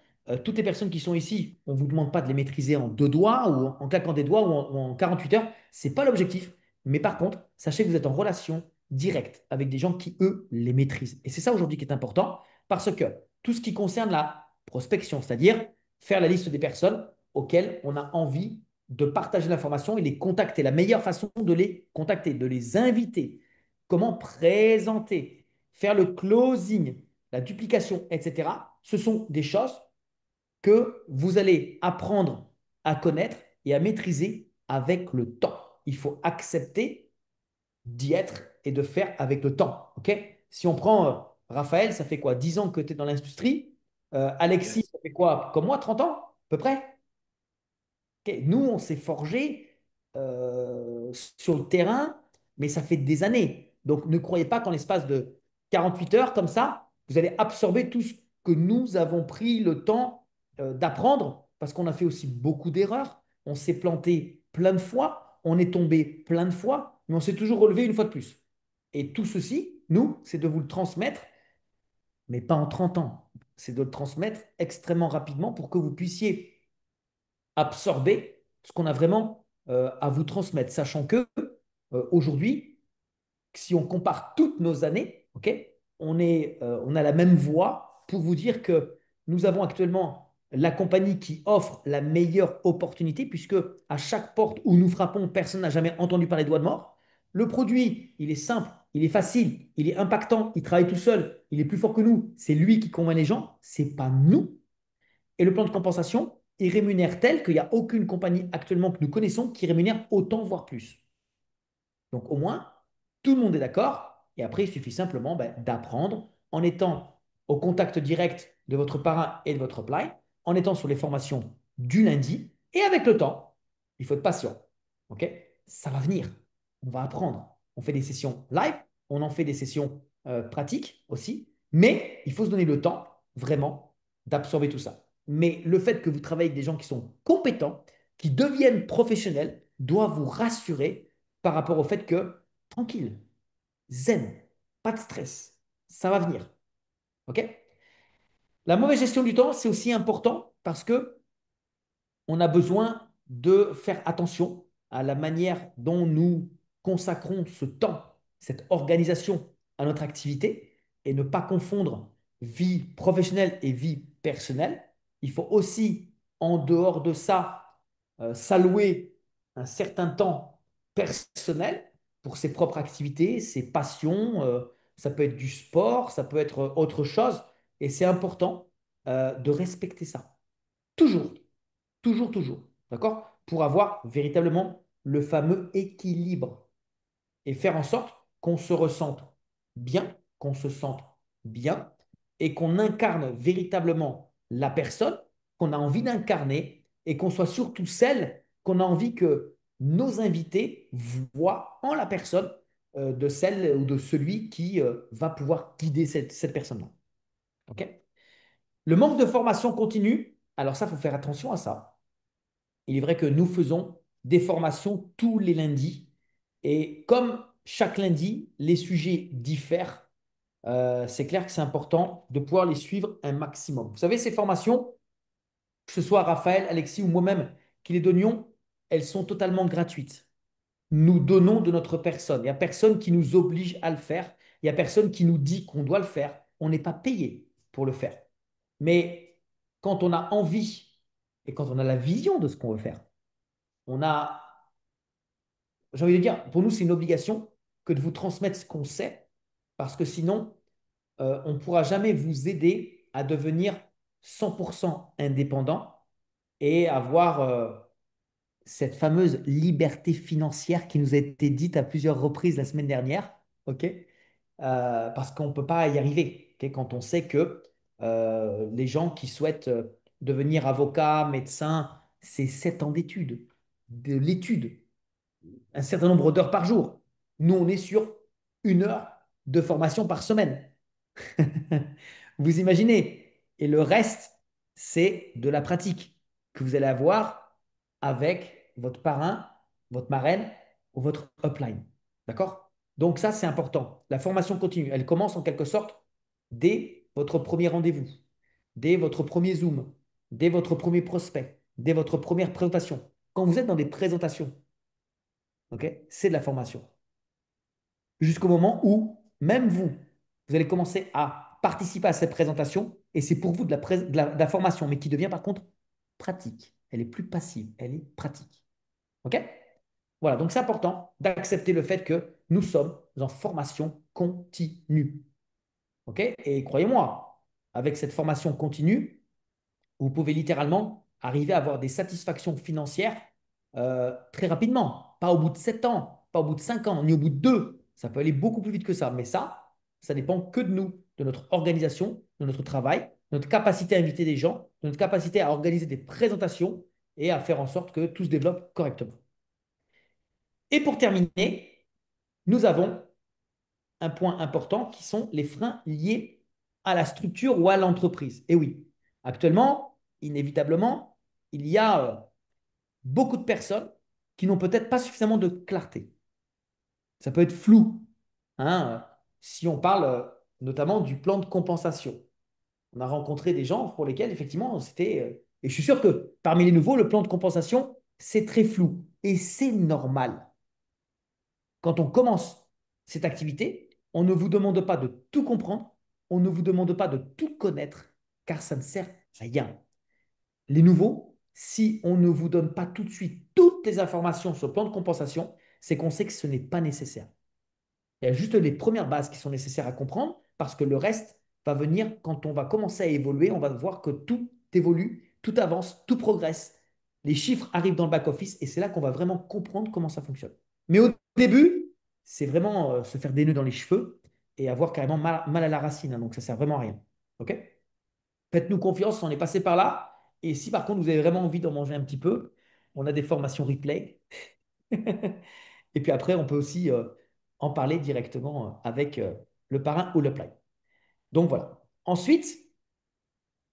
Speaker 1: toutes les personnes qui sont ici, on ne vous demande pas de les maîtriser en 2 doigts ou en claquant des doigts ou en 48 heures. Ce n'est pas l'objectif. Mais par contre, sachez que vous êtes en relation directe avec des gens qui, eux, les maîtrisent. Et c'est ça aujourd'hui qui est important parce que tout ce qui concerne la prospection, c'est-à-dire faire la liste des personnes auxquelles on a envie de partager l'information et les contacter. La meilleure façon de les contacter, de les inviter, comment présenter, faire le closing, la duplication, etc. Ce sont des choses que vous allez apprendre à connaître et à maîtriser avec le temps. Il faut accepter d'y être et de faire avec le temps. OK? Si on prend Raphaël, ça fait quoi? 10 ans que tu es dans l'industrie. Alexis,
Speaker 2: Yes.
Speaker 1: ça fait quoi? Comme moi, 30 ans, à peu près? OK. Nous, on s'est forgé sur le terrain, mais ça fait des années. Donc, ne croyez pas qu'en l'espace de 48 heures, comme ça, vous allez absorber tout ce que nous avons pris le temps d'apprendre, parce qu'on a fait aussi beaucoup d'erreurs. On s'est planté plein de fois, on est tombé plein de fois, mais on s'est toujours relevé une fois de plus. Et tout ceci, nous, c'est de vous le transmettre, mais pas en 30 ans. C'est de le transmettre extrêmement rapidement pour que vous puissiez absorber ce qu'on a vraiment à vous transmettre, sachant que aujourd'hui, si on compare toutes nos années, ok, on a la même voie pour vous dire que nous avons actuellement la compagnie qui offre la meilleure opportunité, puisque à chaque porte où nous frappons, personne n'a jamais entendu parler de doigts de mort. Le produit, il est simple, il est facile, il est impactant, il travaille tout seul, il est plus fort que nous. C'est lui qui convainc les gens, c'est pas nous. Et le plan de compensation, il rémunère tel qu'il n'y a aucune compagnie actuellement que nous connaissons qui rémunère autant, voire plus. Donc au moins, tout le monde est d'accord. Et après, il suffit simplement d'apprendre en étant au contact direct de votre parrain et de votre upline. en étant sur les formations du lundi. Et avec le temps, il faut être patient. OK? Ça va venir. On va apprendre. On fait des sessions live, on en fait des sessions pratiques aussi, mais il faut se donner le temps vraiment d'absorber tout ça. Mais le fait que vous travaillez avec des gens qui sont compétents, qui deviennent professionnels, doit vous rassurer par rapport au fait que, tranquille, zen, pas de stress, ça va venir. OK? La mauvaise gestion du temps, c'est aussi important parce que on a besoin de faire attention à la manière dont nous consacrons ce temps, cette organisation à notre activité et ne pas confondre vie professionnelle et vie personnelle. Il faut aussi, en dehors de ça, s'allouer un certain temps personnel pour ses propres activités, ses passions. Ça peut être du sport, ça peut être autre chose. Et c'est important de respecter ça. Toujours. Toujours, toujours. D'accord? Pour avoir véritablement le fameux équilibre et faire en sorte qu'on se ressente bien, qu'on se sente bien et qu'on incarne véritablement la personne qu'on a envie d'incarner et qu'on soit surtout celle qu'on a envie que nos invités voient en la personne de celle ou de celui qui va pouvoir guider cette personne-là. OK? Le manque de formation continue, alors ça, il faut faire attention à ça. Il est vrai que nous faisons des formations tous les lundis. Et comme chaque lundi, les sujets diffèrent, c'est clair que c'est important de pouvoir les suivre un maximum. Vous savez, ces formations, que ce soit Raphaël, Alexis ou moi-même qui les donnions, elles sont totalement gratuites. Nous donnons de notre personne. Il n'y a personne qui nous oblige à le faire. Il n'y a personne qui nous dit qu'on doit le faire. On n'est pas payé pour le faire. Mais quand on a envie et quand on a la vision de ce qu'on veut faire, on a j'ai envie de dire, pour nous, c'est une obligation que de vous transmettre ce qu'on sait, parce que sinon, on ne pourra jamais vous aider à devenir 100% indépendant et avoir cette fameuse liberté financière qui nous a été dite à plusieurs reprises la semaine dernière, ok? Parce qu'on ne peut pas y arriver, ok? Quand on sait que les gens qui souhaitent devenir avocat, médecin, c'est 7 ans d'études, de l'étude un certain nombre d'heures par jour. Nous, on est sur 1 heure de formation par semaine. Vous imaginez? Et le reste, c'est de la pratique que vous allez avoir avec votre parrain, votre marraine ou votre upline. D'accord? Donc ça, c'est important. La formation continue. Elle commence en quelque sorte dès votre premier rendez-vous, dès votre premier Zoom, dès votre premier prospect, dès votre première présentation. Quand vous êtes dans des présentations, ok, c'est de la formation jusqu'au moment où, même vous, vous allez commencer à participer à cette présentation et c'est pour vous de la formation, mais qui devient par contre pratique. Elle est plus passive, elle est pratique. OK? Voilà, donc c'est important d'accepter le fait que nous sommes en formation continue. OK? Et croyez-moi, avec cette formation continue, vous pouvez littéralement arriver à avoir des satisfactions financières très rapidement. Pas au bout de 7 ans, pas au bout de 5 ans, ni au bout de 2. Ça peut aller beaucoup plus vite que ça. Mais ça dépend que de nous, de notre organisation, de notre travail, de notre capacité à inviter des gens, de notre capacité à organiser des présentations et à faire en sorte que tout se développe correctement. Et pour terminer, nous avons un point important qui sont les freins liés à la structure ou à l'entreprise. Et oui, actuellement, inévitablement, il y a beaucoup de personnes qui n'ont peut-être pas suffisamment de clarté. Ça peut être flou, hein, si on parle notamment du plan de compensation. On a rencontré des gens pour lesquels, effectivement, c'était... et je suis sûr que parmi les nouveaux, le plan de compensation, c'est très flou. Et c'est normal. Quand on commence cette activité, on ne vous demande pas de tout comprendre, on ne vous demande pas de tout connaître, car ça ne sert à rien. Les nouveaux, si on ne vous donne pas tout de suite toutes les informations sur le plan de compensation, c'est qu'on sait que ce n'est pas nécessaire. Il y a juste les premières bases qui sont nécessaires à comprendre, parce que le reste va venir quand on va commencer à évoluer, on va voir que tout évolue, tout avance, tout progresse. Les chiffres arrivent dans le back-office et c'est là qu'on va vraiment comprendre comment ça fonctionne. Mais au début, c'est vraiment se faire des nœuds dans les cheveux et avoir carrément mal à la racine, hein, donc ça sert vraiment à rien. OK? Faites-nous confiance, on est passé par là. Et si par contre vous avez vraiment envie d'en manger un petit peu, on a des formations replay. Et puis après, on peut aussi en parler directement avec le parrain ou le play. Donc voilà. Ensuite,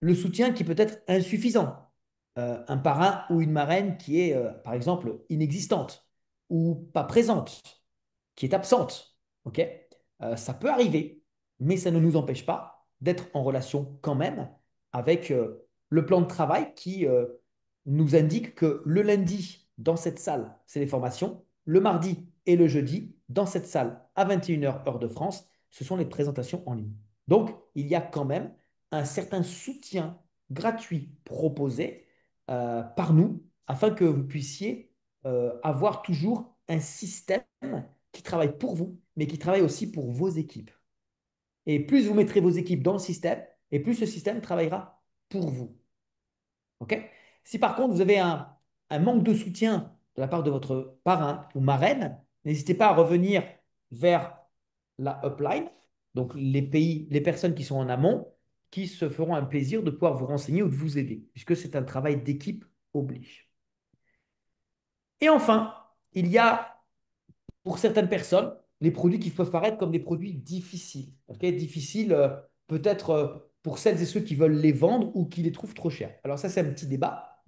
Speaker 1: le soutien qui peut être insuffisant. Un parrain ou une marraine qui est, par exemple, inexistante ou pas présente, qui est absente. Ok. Ça peut arriver, mais ça ne nous empêche pas d'être en relation quand même avec le plan de travail qui nous indique que le lundi, dans cette salle, c'est les formations. Le mardi et le jeudi, dans cette salle, à 21 h heure de France, ce sont les présentations en ligne. Donc, il y a quand même un certain soutien gratuit proposé par nous afin que vous puissiez avoir toujours un système qui travaille pour vous, mais qui travaille aussi pour vos équipes. Et plus vous mettrez vos équipes dans le système, et plus ce système travaillera pour vous. OK? Si par contre vous avez un manque de soutien de la part de votre parrain ou marraine, n'hésitez pas à revenir vers la upline, donc les pays, les personnes qui sont en amont, qui se feront un plaisir de pouvoir vous renseigner ou de vous aider, puisque c'est un travail d'équipe oblige. Et enfin, il y a pour certaines personnes les produits qui peuvent paraître comme des produits difficiles. Ok, difficiles peut-être pour celles et ceux qui veulent les vendre ou qui les trouvent trop chers. Alors ça, c'est un petit débat.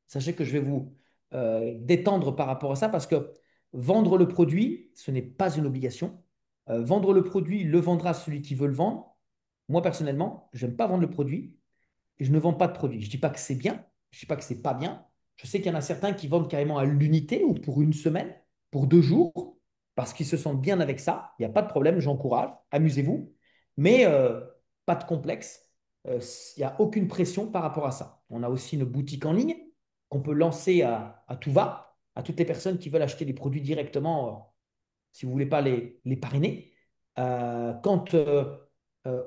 Speaker 1: Sachez que je vais vous détendre par rapport à ça parce que vendre le produit, ce n'est pas une obligation. Vendre le produit, le vendra celui qui veut le vendre. Moi, personnellement, je n'aime pas vendre le produit et je ne vends pas de produit. Je ne dis pas que c'est bien, je ne dis pas que c'est pas bien. Je sais qu'il y en a certains qui vendent carrément à l'unité ou pour une semaine, pour 2 jours, parce qu'ils se sentent bien avec ça. Il n'y a pas de problème, j'encourage, amusez-vous. Mais pas de complexe, il n'y a aucune pression par rapport à ça. On a aussi une boutique en ligne qu'on peut lancer à tout va, à toutes les personnes qui veulent acheter des produits directement, si vous ne voulez pas les parrainer. Quant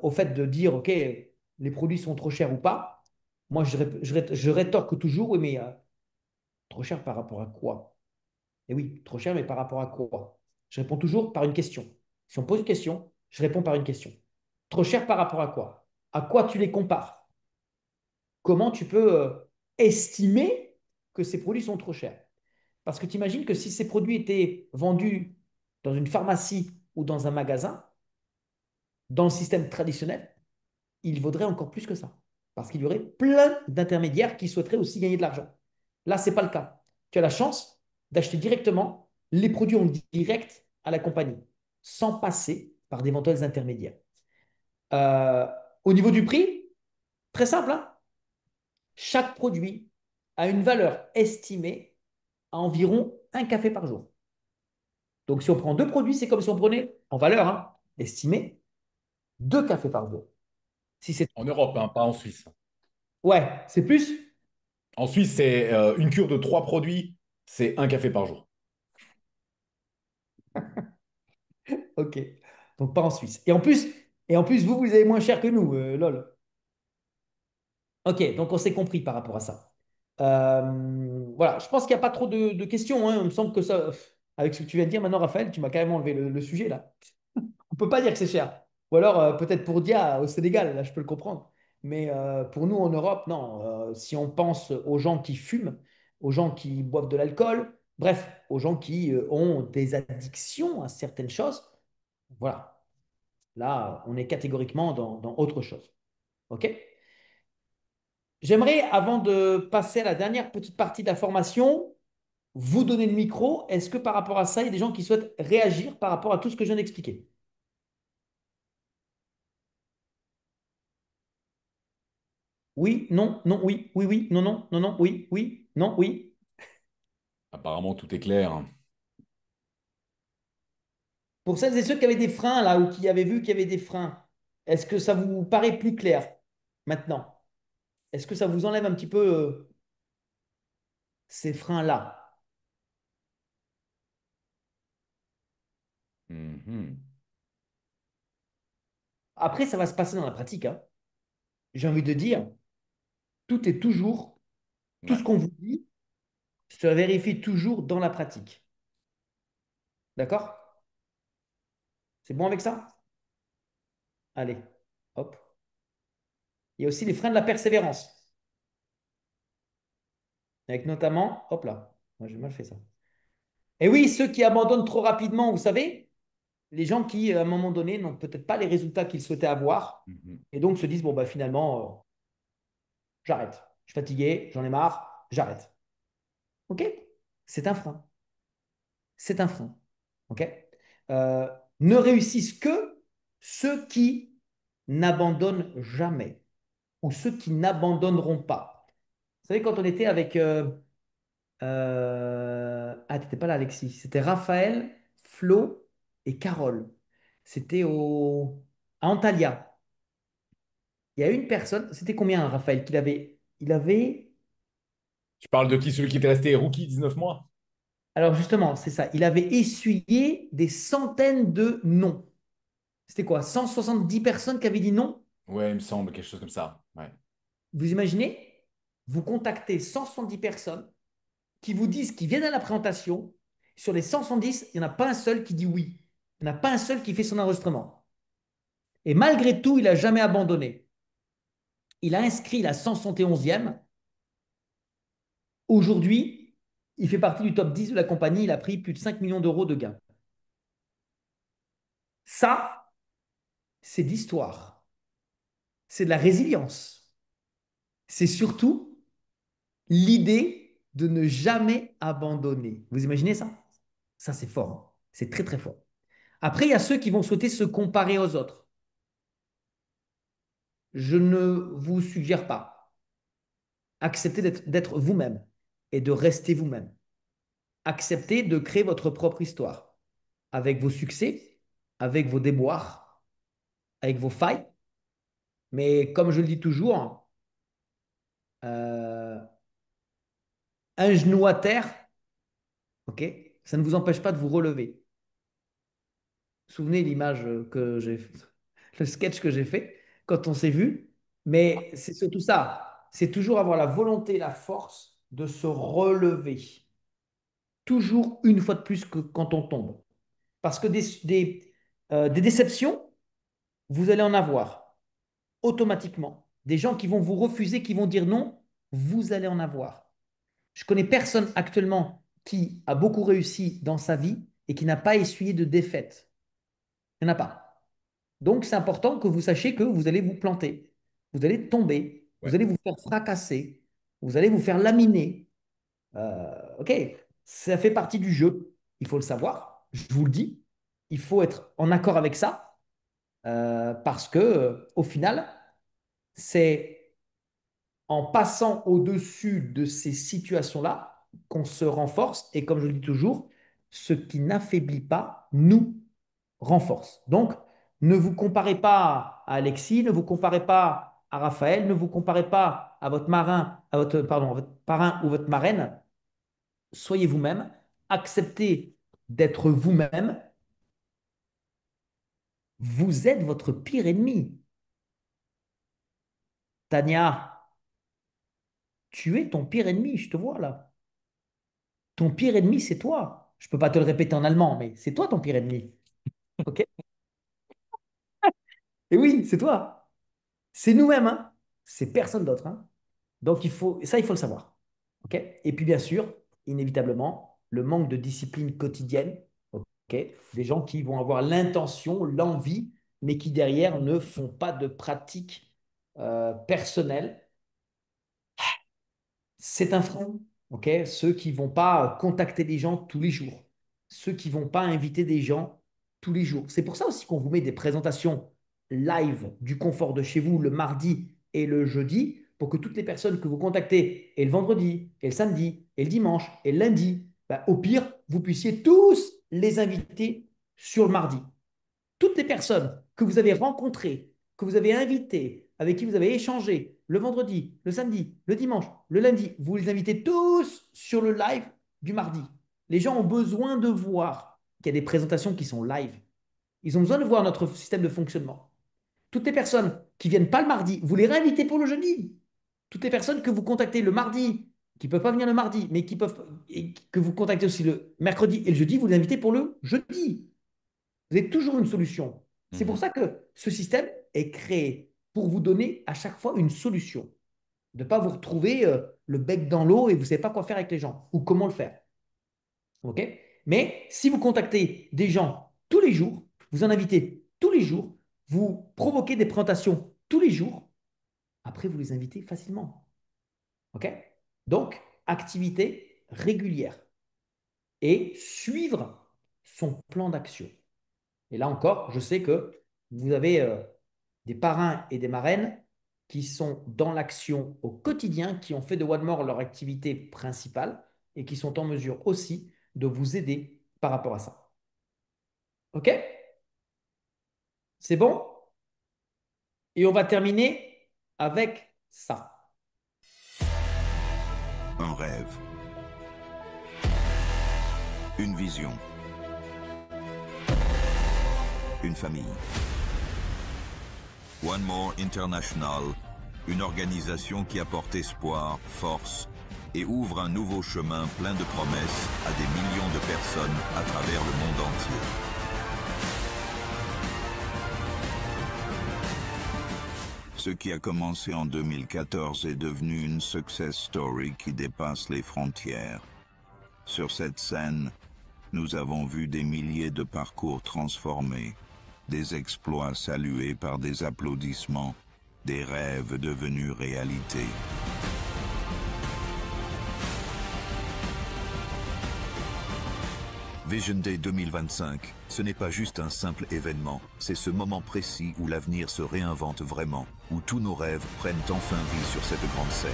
Speaker 1: au fait de dire, OK, les produits sont trop chers ou pas, moi, je rétorque toujours, oui, mais trop cher par rapport à quoi? Et oui, trop cher, mais par rapport à quoi? Je réponds toujours par une question. Si on pose une question, je réponds par une question. Trop cher par rapport à quoi? À quoi tu les compares? Comment tu peux estimer que ces produits sont trop chers? Parce que tu imagines que si ces produits étaient vendus dans une pharmacie ou dans un magasin, dans le système traditionnel, il vaudrait encore plus que ça. Parce qu'il y aurait plein d'intermédiaires qui souhaiteraient aussi gagner de l'argent. Là, ce n'est pas le cas. Tu as la chance d'acheter directement les produits en direct à la compagnie, sans passer par d'éventuels intermédiaires. Euh, Au niveau du prix, très simple, hein. Chaque produit a une valeur estimée à environ un café par jour. Donc, si on prend 2 produits, c'est comme si on prenait, en valeur hein, estimée, 2 cafés par jour. Si c'est...
Speaker 2: En Europe, hein, pas en Suisse.
Speaker 1: Ouais, c'est plus?
Speaker 2: En Suisse, c'est une cure de 3 produits, c'est un café par jour.
Speaker 1: Ok. Donc pas en Suisse. Et en plus, vous avez moins cher que nous, lol. Ok, donc on s'est compris par rapport à ça. Voilà, je pense qu'il n'y a pas trop de questions, hein. Il me semble que ça, avec ce que tu viens de dire maintenant, Raphaël, tu m'as carrément enlevé le sujet là. On peut pas dire que c'est cher. Ou alors peut-être pour Dia au Sénégal, là je peux le comprendre. Mais pour nous en Europe, non. Si on pense aux gens qui fument, aux gens qui boivent de l'alcool, bref, aux gens qui ont des addictions à certaines choses, voilà. Là, on est catégoriquement dans autre chose. OK? J'aimerais, avant de passer à la dernière petite partie de la formation, vous donner le micro. Est-ce que par rapport à ça, il y a des gens qui souhaitent réagir par rapport à tout ce que je viens d'expliquer? Oui, non, non, oui, oui, oui, non, non, non, non, oui, oui, non, oui.
Speaker 2: Apparemment, tout est clair.
Speaker 1: Pour celles et ceux qui avaient des freins là ou qui avaient vu qu'il y avait des freins, est-ce que ça vous paraît plus clair maintenant? Est-ce que ça vous enlève un petit peu ces freins-là?
Speaker 2: Mhm.
Speaker 1: Après, ça va se passer dans la pratique, hein. J'ai envie de dire, tout est toujours, tout ce
Speaker 2: Ouais.
Speaker 1: qu'on vous dit se vérifie toujours dans la pratique. D'accord? C'est bon avec ça? Allez, hop. Il y a aussi les freins de la persévérance. Avec notamment, hop là, moi j'ai mal fait ça. Et oui, ceux qui abandonnent trop rapidement, vous savez, les gens qui, à un moment donné, n'ont peut-être pas les résultats qu'ils souhaitaient avoir
Speaker 2: Mhm.
Speaker 1: et donc se disent, bon, bah, finalement, j'arrête. Je suis fatigué, j'en ai marre, j'arrête. OK? C'est un frein. C'est un frein. OK? Euh, ne réussissent que ceux qui n'abandonnent jamais ou ceux qui n'abandonneront pas. Vous savez, quand on était avec... Ah, t'étais pas là, Alexis. C'était Raphaël, Flo et Carole. C'était à Antalya. Il y a une personne, c'était combien, Raphaël, qu'il avait? Il avait...
Speaker 2: Tu parles de qui? Celui qui était resté rookie 19 mois?
Speaker 1: Alors justement, c'est ça. Il avait essuyé des centaines de non. C'était quoi? 170 personnes qui avaient dit non?
Speaker 2: Ouais, il me semble, quelque chose comme ça. Ouais.
Speaker 1: Vous imaginez? Vous contactez 170 personnes qui vous disent qu'ils viennent à la présentation. Sur les 170, il n'y en a pas un seul qui dit oui. Il n'y en a pas un seul qui fait son enregistrement. Et malgré tout, il n'a jamais abandonné. Il a inscrit la 171e. Aujourd'hui, il fait partie du top 10 de la compagnie. Il a pris plus de 5 millions d'euros de gains. Ça, c'est de l'histoire. C'est de la résilience. C'est surtout l'idée de ne jamais abandonner. Vous imaginez ça? Ça, c'est fort, hein. C'est très, très fort. Après, il y a ceux qui vont souhaiter se comparer aux autres. Je ne vous suggère pas. Acceptez d'être vous-même et de rester vous-même. Acceptez de créer votre propre histoire avec vos succès, avec vos déboires, avec vos failles. Mais comme je le dis toujours, euh, un genou à terre, ok, ça ne vous empêche pas de vous relever. Souvenez l'image que j'ai, le sketch que j'ai fait quand on s'est vu. Mais c'est surtout ça. C'est toujours avoir la volonté, la force de se relever. Toujours une fois de plus que quand on tombe. Parce que des déceptions, vous allez en avoir automatiquement. Des gens qui vont vous refuser, qui vont dire non, vous allez en avoir. Je connais personne actuellement qui a beaucoup réussi dans sa vie et qui n'a pas essuyé de défaite. Il n'y en a pas. Donc, c'est important que vous sachiez que vous allez vous planter, vous allez tomber, vous
Speaker 2: Ouais.
Speaker 1: allez vous faire fracasser, vous allez vous faire laminer. OK, ça fait partie du jeu. Il faut le savoir. Je vous le dis. Il faut être en accord avec ça parce que, au final, c'est en passant au-dessus de ces situations-là qu'on se renforce. Et comme je le dis toujours, ce qui n'affaiblit pas nous renforce. Donc, ne vous comparez pas à Alexis, ne vous comparez pas à Raphaël, ne vous comparez pas à votre marin, pardon, à votre parrain ou votre marraine. Soyez vous-même, acceptez d'être vous-même. Vous êtes votre pire ennemi. Tania, tu es ton pire ennemi, je te vois là. Ton pire ennemi, c'est toi. Je ne peux pas te le répéter en allemand, mais c'est toi ton pire ennemi. OK? Et oui, c'est toi. C'est nous-mêmes, hein. C'est personne d'autre, hein. Donc, il faut le savoir. OK? Et puis, bien sûr, inévitablement, le manque de discipline quotidienne. OK? Des gens qui vont avoir l'intention, l'envie, mais qui derrière ne font pas de pratique personnelle. C'est un frein. OK? Ceux qui vont pas contacter des gens tous les jours. Ceux qui vont pas inviter des gens tous les jours. C'est pour ça aussi qu'on vous met des présentations live du confort de chez vous le mardi et le jeudi pour que toutes les personnes que vous contactez et le vendredi et le samedi et le dimanche et le lundi, bah, au pire, vous puissiez tous les inviter sur le mardi. Toutes les personnes que vous avez rencontrées, que vous avez invitées, avec qui vous avez échangé le vendredi, le samedi, le dimanche, le lundi, vous les invitez tous sur le live du mardi. Les gens ont besoin de voir qu'il y a des présentations qui sont live. Ils ont besoin de voir notre système de fonctionnement. Toutes les personnes qui viennent pas le mardi, vous les réinvitez pour le jeudi. Toutes les personnes que vous contactez le mardi, qui ne peuvent pas venir le mardi, mais qui peuvent, et que vous contactez aussi le mercredi et le jeudi, vous les invitez pour le jeudi. Vous avez toujours une solution. C'est pour
Speaker 2: Mhm.
Speaker 1: ça que ce système est créé pour vous donner à chaque fois une solution. De ne pas vous retrouver. le bec dans l'eau et vous ne savez pas quoi faire avec les gens ou comment le faire. OK? Mais si vous contactez des gens tous les jours, vous en invitez tous les jours, vous provoquez des présentations tous les jours, après vous les invitez facilement. OK? Donc, activité régulière et suivre son plan d'action. Et là encore, je sais que vous avez des parrains et des marraines qui sont dans l'action au quotidien, qui ont fait de One More leur activité principale et qui sont en mesure aussi de vous aider par rapport à ça. OK? C'est bon? Et on va terminer avec ça.
Speaker 3: Un rêve, une vision, une famille. One More International, une organisation qui apporte espoir, force et ouvre un nouveau chemin plein de promesses à des millions de personnes à travers le monde entier. Ce qui a commencé en 2014 est devenu une success story qui dépasse les frontières. Sur cette scène, nous avons vu des milliers de parcours transformés, des exploits salués par des applaudissements, des rêves devenus réalité. Vision Day 2025, ce n'est pas juste un simple événement, c'est ce moment précis où l'avenir se réinvente vraiment, où tous nos rêves prennent enfin vie sur cette grande scène.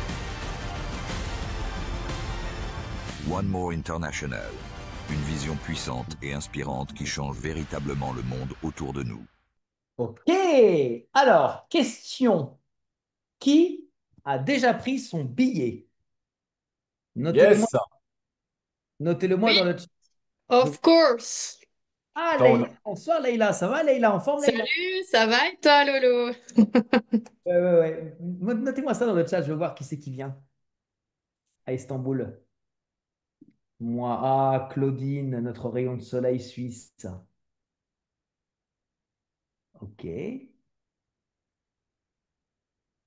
Speaker 3: One More International, une vision puissante et inspirante qui change véritablement le monde autour de nous.
Speaker 1: OK. Alors, question. Qui a déjà pris son billet? Notez-le moi,
Speaker 2: Yes!
Speaker 1: notez-le moi dans
Speaker 4: Oui,
Speaker 1: le chat. Je-
Speaker 4: of course.
Speaker 1: Ah,
Speaker 2: Attends,
Speaker 1: Leïla. Bonsoir, Leïla. Ça va, Leïla? En forme, Leïla?
Speaker 4: Salut, ça va et toi, Lolo?
Speaker 1: Ouais, ouais, ouais. Notez-moi ça dans le chat. Je veux voir qui c'est qui vient à Istanbul. Moi, ah, Claudine, notre rayon de soleil suisse. OK.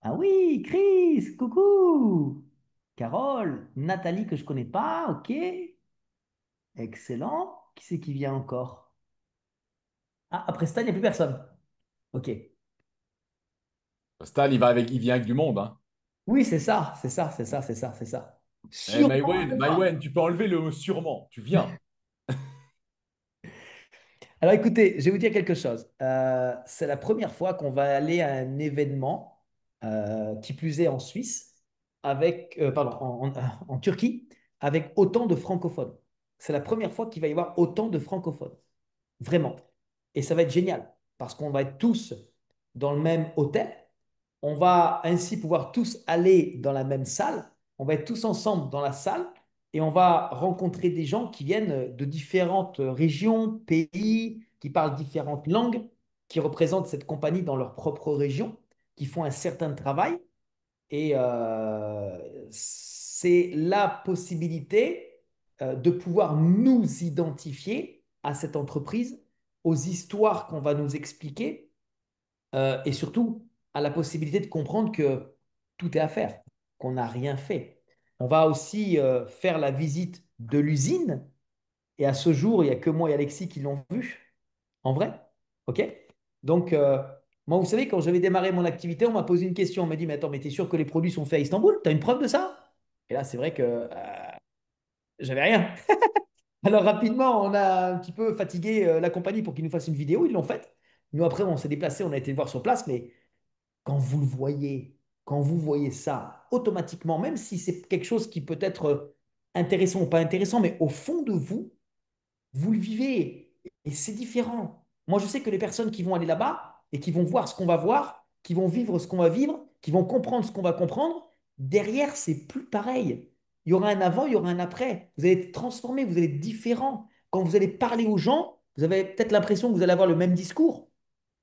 Speaker 1: Ah oui, Chris, coucou. Carole, Nathalie que je connais pas. OK. Excellent. Qui c'est qui vient encore? Ah, après Stan, il n'y a plus personne. OK.
Speaker 2: Stal, il vient avec du monde, hein.
Speaker 1: Oui, c'est ça, c'est ça, c'est ça, c'est ça, c'est ça.
Speaker 2: Eh,
Speaker 1: Sûrement
Speaker 2: Maïwen,
Speaker 1: demain.
Speaker 2: Maïwen, tu peux enlever le sûrement. Tu viens.
Speaker 1: Alors écoutez, je vais vous dire quelque chose. C'est la première fois qu'on va aller à un événement, qui plus est en Suisse, avec, pardon, en Turquie, avec autant de francophones. C'est la première fois qu'il va y avoir autant de francophones. Vraiment. Et ça va être génial, parce qu'on va être tous dans le même hôtel. On va ainsi pouvoir tous aller dans la même salle. On va être tous ensemble dans la salle et on va rencontrer des gens qui viennent de différentes régions, pays, qui parlent différentes langues, qui représentent cette compagnie dans leur propre région, qui font un certain travail. Et c'est la possibilité de pouvoir nous identifier à cette entreprise, aux histoires qu'on va nous expliquer et surtout à la possibilité de comprendre que tout est à faire, qu'on n'a rien fait. On va aussi faire la visite de l'usine et à ce jour, il n'y a que moi et Alexis qui l'ont vu, en vrai. OK? Donc, moi, vous savez, quand j'avais démarré mon activité, on m'a posé une question. On m'a dit, mais attends, mais t'es sûr que les produits sont faits à Istanbul? T'as une preuve de ça? Et là, c'est vrai que j'avais rien. Alors, rapidement, on a un petit peu fatigué la compagnie pour qu'ils nous fassent une vidéo. Ils l'ont faite. Nous, après, on s'est déplacé, on a été voir sur place, mais quand vous le voyez, quand vous voyez ça, automatiquement, même si c'est quelque chose qui peut être intéressant ou pas intéressant, mais au fond de vous, vous le vivez et c'est différent. Moi, je sais que les personnes qui vont aller là-bas et qui vont voir ce qu'on va voir, qui vont vivre ce qu'on va vivre, qui vont comprendre ce qu'on va comprendre, derrière, c'est plus pareil. Il y aura un avant, il y aura un après. Vous allez être transformé, vous allez être différent. Quand vous allez parler aux gens, vous avez peut-être l'impression que vous allez avoir le même discours,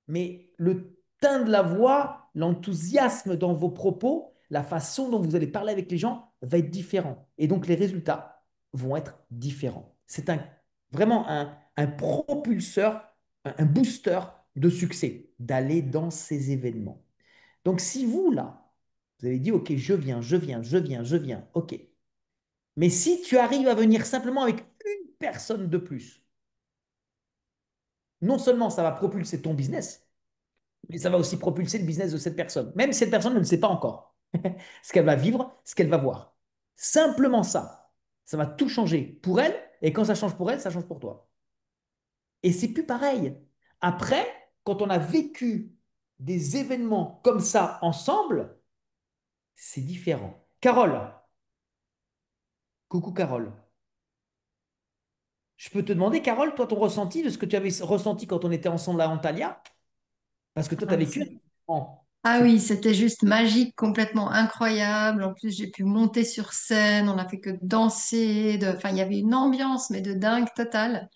Speaker 1: mais le teint de la voix, l'enthousiasme dans vos propos, la façon dont vous allez parler avec les gens va être différent. Et donc les résultats vont être différents. C'est vraiment un propulseur, un booster de succès d'aller dans ces événements. Donc si vous, là, Vous avez dit, OK, je viens, je viens, je viens, je viens. OK. Mais si tu arrives à venir simplement avec une personne de plus, non seulement ça va propulser ton business, mais ça va aussi propulser le business de cette personne. Même si cette personne ne le sait pas encore. Ce qu'elle va vivre, ce qu'elle va voir. Simplement ça. Ça va tout changer pour elle. Et quand ça change pour elle, ça change pour toi. Et c'est plus pareil. Après, quand on a vécu des événements comme ça ensemble, c'est différent. Carole, coucou Carole. Je peux te demander, Carole, toi, ton ressenti de ce que tu avais ressenti quand on était ensemble à Antalya? Parce que toi, tu as
Speaker 5: Ah,
Speaker 1: vécu un événement.
Speaker 5: ah oui, c'était juste magique, complètement incroyable. En plus, j'ai pu monter sur scène, on n'a fait que danser, enfin, il y avait une ambiance, mais de dingue totale.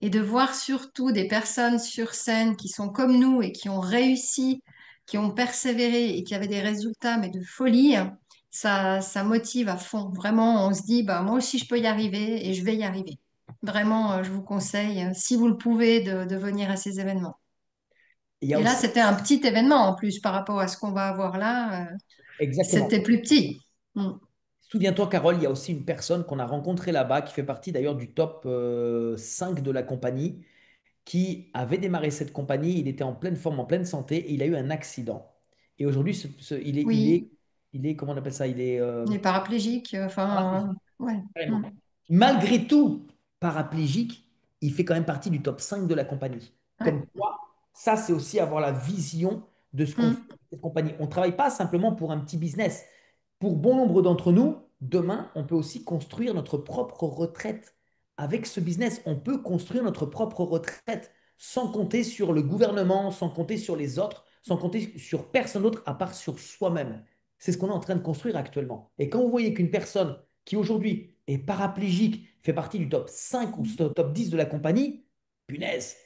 Speaker 5: Et de voir surtout des personnes sur scène qui sont comme nous et qui ont réussi, qui ont persévéré et qui avaient des résultats, mais de folie, ça motive à fond. Vraiment, on se dit, bah, moi aussi, je peux y arriver et je vais y arriver. Vraiment, je vous conseille, si vous le pouvez, de venir à ces événements.
Speaker 1: Il y a
Speaker 5: Et là,
Speaker 1: aussi,
Speaker 5: c'était un petit événement en plus par rapport à ce qu'on va avoir là.
Speaker 1: exactement.
Speaker 5: C'était plus petit. Mm.
Speaker 1: Souviens-toi, Carole, il y a aussi une personne qu'on a rencontrée là-bas, qui fait partie d'ailleurs du top 5 de la compagnie, qui avait démarré cette compagnie. Il était en pleine forme, en pleine santé, et il a eu un accident. Et aujourd'hui,
Speaker 5: Oui,
Speaker 1: comment on appelle ça? Il est
Speaker 5: les paraplégiques, enfin, ouais.
Speaker 1: carrément.
Speaker 5: Mm.
Speaker 1: Malgré tout, paraplégique, il fait quand même partie du top 5 de la compagnie.
Speaker 5: Ouais.
Speaker 1: Comme quoi, ça, c'est aussi avoir la vision de ce qu'on fait
Speaker 5: Mm.
Speaker 1: dans cette compagnie. On ne travaille pas simplement pour un petit business. Pour bon nombre d'entre nous, demain, on peut aussi construire notre propre retraite. Avec ce business, on peut construire notre propre retraite sans compter sur le gouvernement, sans compter sur les autres, sans compter sur personne d'autre à part sur soi-même. C'est ce qu'on est en train de construire actuellement. Et quand vous voyez qu'une personne qui aujourd'hui est paraplégique, fait partie du top 5 ou top 10 de la compagnie, punaise,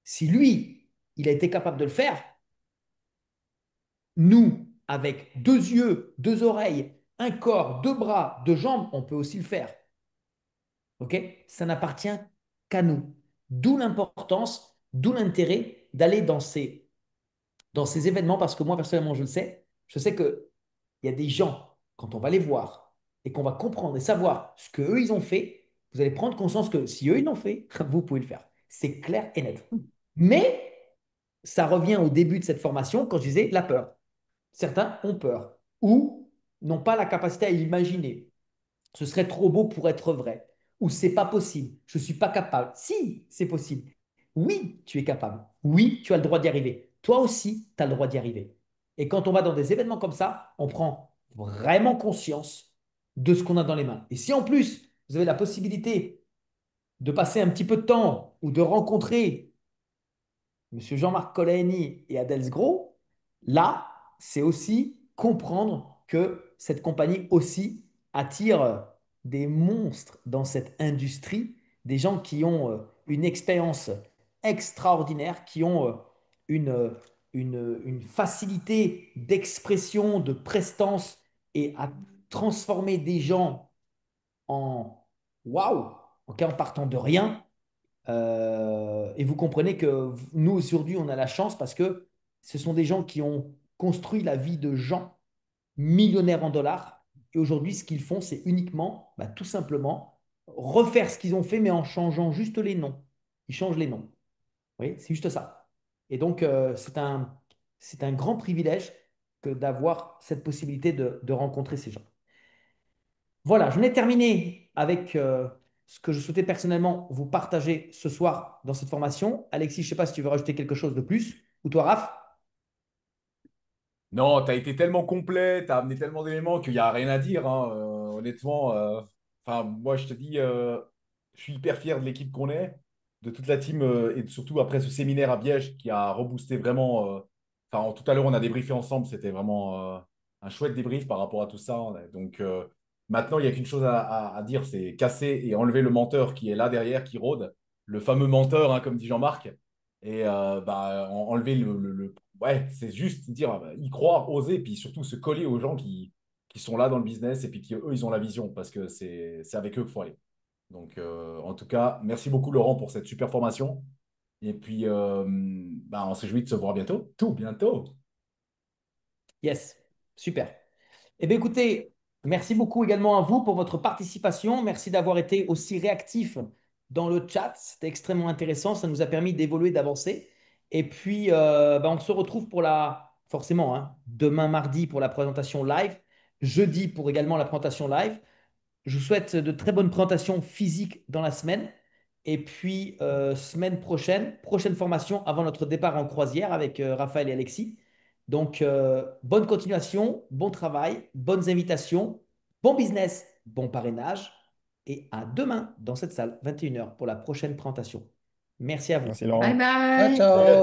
Speaker 1: si lui, il a été capable de le faire, nous, avec deux yeux, deux oreilles, un corps, deux bras, deux jambes, on peut aussi le faire. OK? Ça n'appartient qu'à nous. D'où l'importance, d'où l'intérêt d'aller dans ces événements parce que moi, personnellement, je sais qu'il y a des gens, quand on va les voir et qu'on va comprendre et savoir ce qu'eux, ils ont fait, vous allez prendre conscience que si eux, ils l'ont fait, vous pouvez le faire. C'est clair et net. Mais ça revient au début de cette formation quand je disais la peur. Certains ont peur ou n'ont pas la capacité à imaginer. Ce serait trop beau pour être vrai. Ou c'est pas possible. Je ne suis pas capable. Si, c'est possible. Oui, tu es capable. Oui, tu as le droit d'y arriver. Toi aussi, tu as le droit d'y arriver. Et quand on va dans des événements comme ça, on prend vraiment conscience de ce qu'on a dans les mains. Et si en plus, vous avez la possibilité de passer un petit peu de temps ou de rencontrer Monsieur Jean-Marc Colaiani et Adels Gros, là, c'est aussi comprendre que cette compagnie aussi attire des monstres dans cette industrie, des gens qui ont une expérience extraordinaire, qui ont une facilité d'expression, de prestance et à transformer des gens en waouh, ok, en partant de rien. Et vous comprenez que nous, aujourd'hui, on a la chance parce que ce sont des gens qui ont construit la vie de gens millionnaires en dollars. Et aujourd'hui, ce qu'ils font, c'est uniquement, bah, tout simplement, refaire ce qu'ils ont fait, mais en changeant juste les noms. Ils changent les noms. Vous voyez, c'est juste ça. Et donc, c'est un grand privilège que d'avoir cette possibilité de rencontrer ces gens. Voilà, j'en ai terminé avec ce que je souhaitais personnellement vous partager ce soir dans cette formation. Alexis, je ne sais pas si tu veux rajouter quelque chose de plus, ou toi, Raph.
Speaker 2: Non, tu as été tellement complet, tu as amené tellement d'éléments qu'il n'y a rien à dire, hein, honnêtement. Enfin, moi, je te dis, je suis hyper fier de l'équipe qu'on est, de toute la team, et surtout après ce séminaire à Biège qui a reboosté vraiment. Enfin, tout à l'heure, on a débriefé ensemble, c'était vraiment un chouette débrief par rapport à tout ça, hein. Donc, maintenant, il n'y a qu'une chose à dire, c'est casser et enlever le menteur qui est là derrière, qui rôde, le fameux menteur, hein, comme dit Jean-Marc, et bah, enlever ouais, c'est juste dire, ah bah, y croire, oser, puis surtout se coller aux gens qui sont là dans le business et puis qui, eux, ils ont la vision parce que c'est avec eux qu'il faut aller. Donc, en tout cas, merci beaucoup, Laurent, pour cette super formation. Et puis, bah, on se réjouit de se voir bientôt, tout bientôt.
Speaker 1: Yes, super. Eh bien, écoutez, merci beaucoup également à vous pour votre participation. Merci d'avoir été aussi réactif dans le chat. C'était extrêmement intéressant. Ça nous a permis d'évoluer, d'avancer. Et puis, on se retrouve forcément, hein, demain mardi pour la présentation live, jeudi pour également la présentation live. Je vous souhaite de très bonnes présentations physiques dans la semaine. Et puis, semaine prochaine, prochaine formation avant notre départ en croisière avec Raphaël et Alexis. Donc, bonne continuation, bon travail, bonnes invitations, bon business, bon parrainage. Et à demain dans cette salle, 21 h, pour la prochaine présentation. Merci à vous.
Speaker 6: Merci
Speaker 5: Bye
Speaker 6: Laurent.
Speaker 1: Ciao,
Speaker 5: bye.
Speaker 1: ciao.